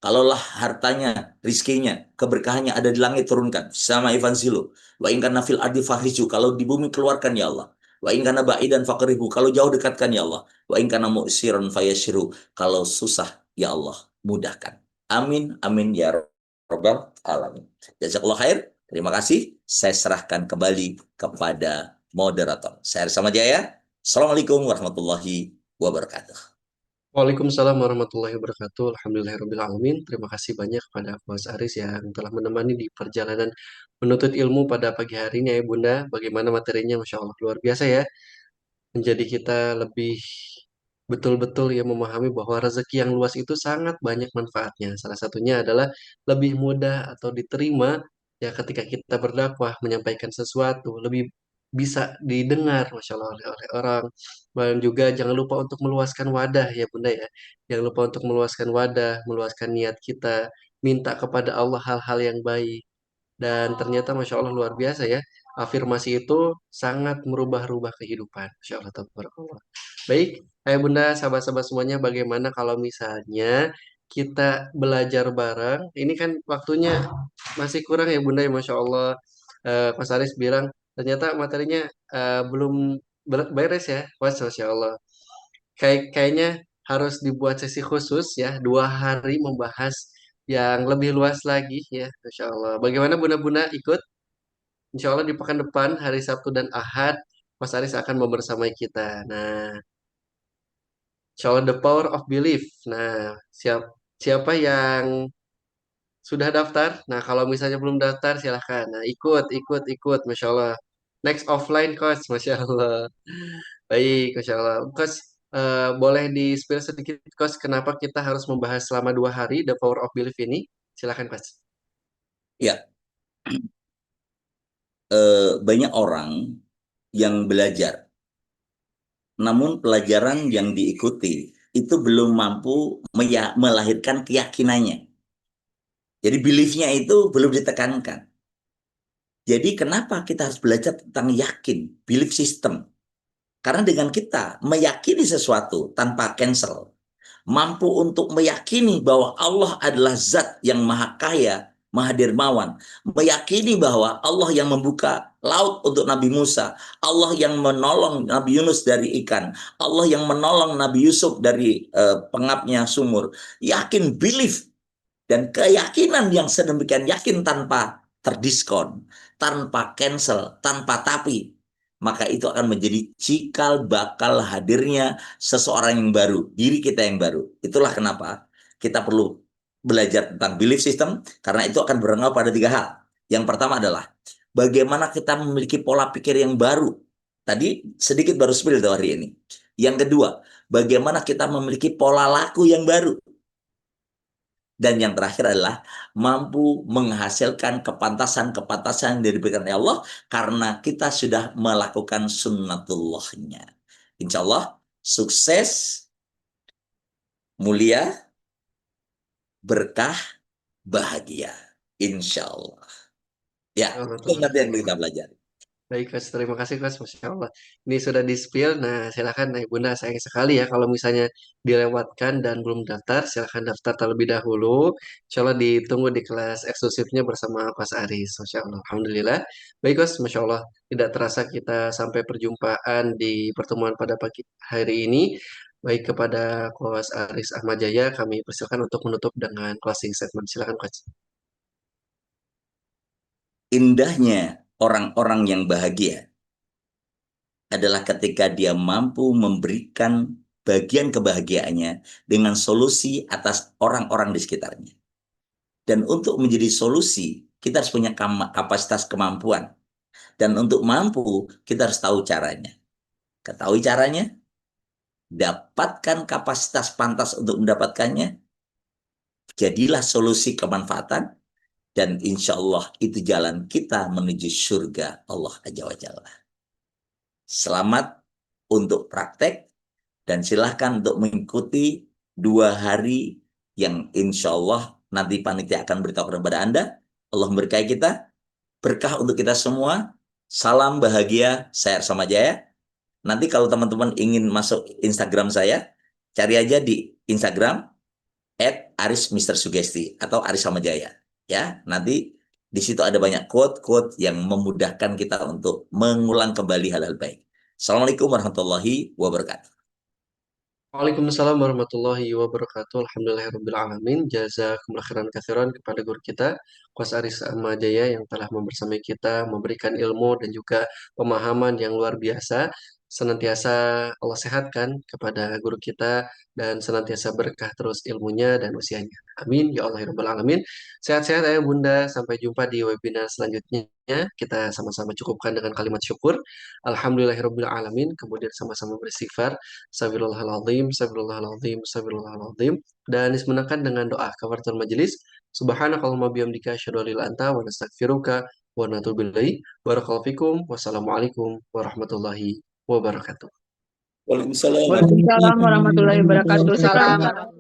Kalaulah hartanya, rizkinya, keberkahannya ada di langit turunkan. Sama Ivan Zilo. Wa in kana fil ardi fahriju. Kalau di bumi keluarkan ya Allah. Wa in kana ba'idan faqribu. Kalau jauh dekatkan ya Allah. Wa in kana mu'siran fayashiru. Kalau susah ya Allah mudahkan. Amin amin ya rabbal alamin. Jazakallah khair. Terima kasih. Saya serahkan kembali kepada moderator. Saya Sama Jaya. Assalamualaikum warahmatullahi wabarakatuh. Waalaikumsalam warahmatullahi wabarakatuh. Alhamdulillahirabbil alamin. Terima kasih banyak kepada Mas Aris yang telah menemani di perjalanan menuntut ilmu pada pagi hari ini ya Bunda. Bagaimana materinya, Masya Allah luar biasa ya. Menjadi kita lebih betul-betul ya memahami bahwa rezeki yang luas itu sangat banyak manfaatnya. Salah satunya adalah lebih mudah atau diterima ya ketika kita berdakwah menyampaikan sesuatu lebih bisa didengar Masya Allah oleh orang. Dan juga jangan lupa untuk meluaskan wadah ya Bunda ya. Jangan lupa untuk meluaskan wadah, meluaskan niat kita, minta kepada Allah hal-hal yang baik. Dan ternyata Masya Allah luar biasa ya. Afirmasi itu sangat merubah-rubah kehidupan. Masya Allah, tabarakallah. Baik, Ayah Bunda, sahabat-sahabat semuanya, bagaimana kalau misalnya kita belajar bareng? Ini kan waktunya masih kurang ya Bunda ya, Masya Allah. Mas Aris bilang, ternyata materinya belum beres ya. Wah, Masya Allah. Kayaknya harus dibuat sesi khusus ya, 2 hari membahas yang lebih luas lagi ya, Masya Allah. Bagaimana Bunda-Bunda ikut? Insya Allah di pekan depan, hari Sabtu dan Ahad, Mas Aris akan membersamai kita. Nah, Insya Allah the power of belief. Nah, siapa yang sudah daftar? Nah, kalau misalnya belum daftar, silahkan. Nah, ikut. Masya Allah. Next offline, Coach. Masya Allah. Baik, Masya Allah. Coach, boleh di-spill sedikit, Coach, kenapa kita harus membahas selama 2 hari The Power of Belief ini? Silahkan, Coach. Ya, banyak orang yang belajar, namun pelajaran yang diikuti itu belum mampu melahirkan keyakinannya. Jadi beliefnya itu belum ditekankan. Jadi kenapa kita harus belajar tentang yakin, belief system? Karena dengan kita meyakini sesuatu tanpa cancel, mampu untuk meyakini bahwa Allah adalah zat yang maha kaya, maha dermawan, meyakini bahwa Allah yang membuka laut untuk Nabi Musa, Allah yang menolong Nabi Yunus dari ikan, Allah yang menolong Nabi Yusuf dari pengapnya sumur. Yakin, belief, dan keyakinan yang sedemikian yakin tanpa terdiskon, tanpa cancel, tanpa tapi, maka itu akan menjadi cikal bakal hadirnya seseorang yang baru, diri kita yang baru. Itulah kenapa kita perlu belajar tentang belief system, karena itu akan berpengaruh pada 3 hal. Yang pertama adalah bagaimana kita memiliki pola pikir yang baru. Tadi sedikit baru spill hari ini. Yang kedua, bagaimana kita memiliki pola laku yang baru. Dan yang terakhir adalah mampu menghasilkan kepantasan-kepantasan yang diberikan oleh Allah karena kita sudah melakukan sunnatullahnya. Insya Allah sukses, mulia, berkah, bahagia. Insya Allah. Ya, itu nanti yang kita pelajari. Baik, Coach. Terima kasih, Coach. Masya Allah. Ini sudah di-spill. Nah, silakan, nah, Bunda. Sayang sekali ya kalau misalnya dilewatkan dan belum daftar, silakan daftar terlebih dahulu. Insya Allah ditunggu di kelas eksklusifnya bersama Coach Aris. Masya Allah. Alhamdulillah. Baik, Coach. Masya Allah. Tidak terasa kita sampai perjumpaan di pertemuan pada pagi hari ini. Baik kepada Coach Aris Ahmad Jaya, kami persilakan untuk menutup dengan closing statement. Silakan, Coach. Indahnya orang-orang yang bahagia adalah ketika dia mampu memberikan bagian kebahagiaannya dengan solusi atas orang-orang di sekitarnya. Dan untuk menjadi solusi, kita harus punya kapasitas kemampuan. Dan untuk mampu, kita harus tahu caranya. Ketahui caranya, dapatkan kapasitas pantas untuk mendapatkannya, jadilah solusi kemanfaatan, dan insya Allah itu jalan kita menuju surga Allah Azza wa Jalla. Selamat untuk praktek, dan silahkan untuk mengikuti 2 hari yang insya Allah nanti panitia akan beritahu kepada Anda. Allah memberkahi kita, berkah untuk kita semua. Salam bahagia, saya Arsama Jaya. Nanti kalau teman-teman ingin masuk Instagram saya, cari aja di Instagram @aris_mister_sugesti atau Aris Samajaya. Ya, nanti di situ ada banyak quote-quote yang memudahkan kita untuk mengulang kembali hal-hal baik. Assalamualaikum warahmatullahi wabarakatuh. Waalaikumsalam warahmatullahi wabarakatuh. Alhamdulillahirrabbilalamin. Jazakumullah khairan katsiran kepada guru kita, Coach Aris Ahmad Jaya yang telah membersamai kita, memberikan ilmu dan juga pemahaman yang luar biasa. Senantiasa Allah sehatkan kepada guru kita dan senantiasa berkah terus ilmunya dan usianya. Amin. Ya Allah, ya Rabbal Alamin. Sehat-sehat ya Bunda. Sampai jumpa di webinar selanjutnya. Kita sama-sama cukupkan dengan kalimat syukur. Alhamdulillahirabbil alamin. Kemudian sama-sama beristighfar. Astagfirullahaladzim. Dan disemenakan dengan doa kafaratul majelis. Subhanakallahumma bihamdika asyhadu an la ilaha illa anta wa nastaghfiruka wa natubu ilaik. Barakallahu fikum. Wassalamualaikum warahmatullahi wabarakatuh. Waalaikumsalam. Waalaikumsalam warahmatullahi wabarakatuh. Ustaz.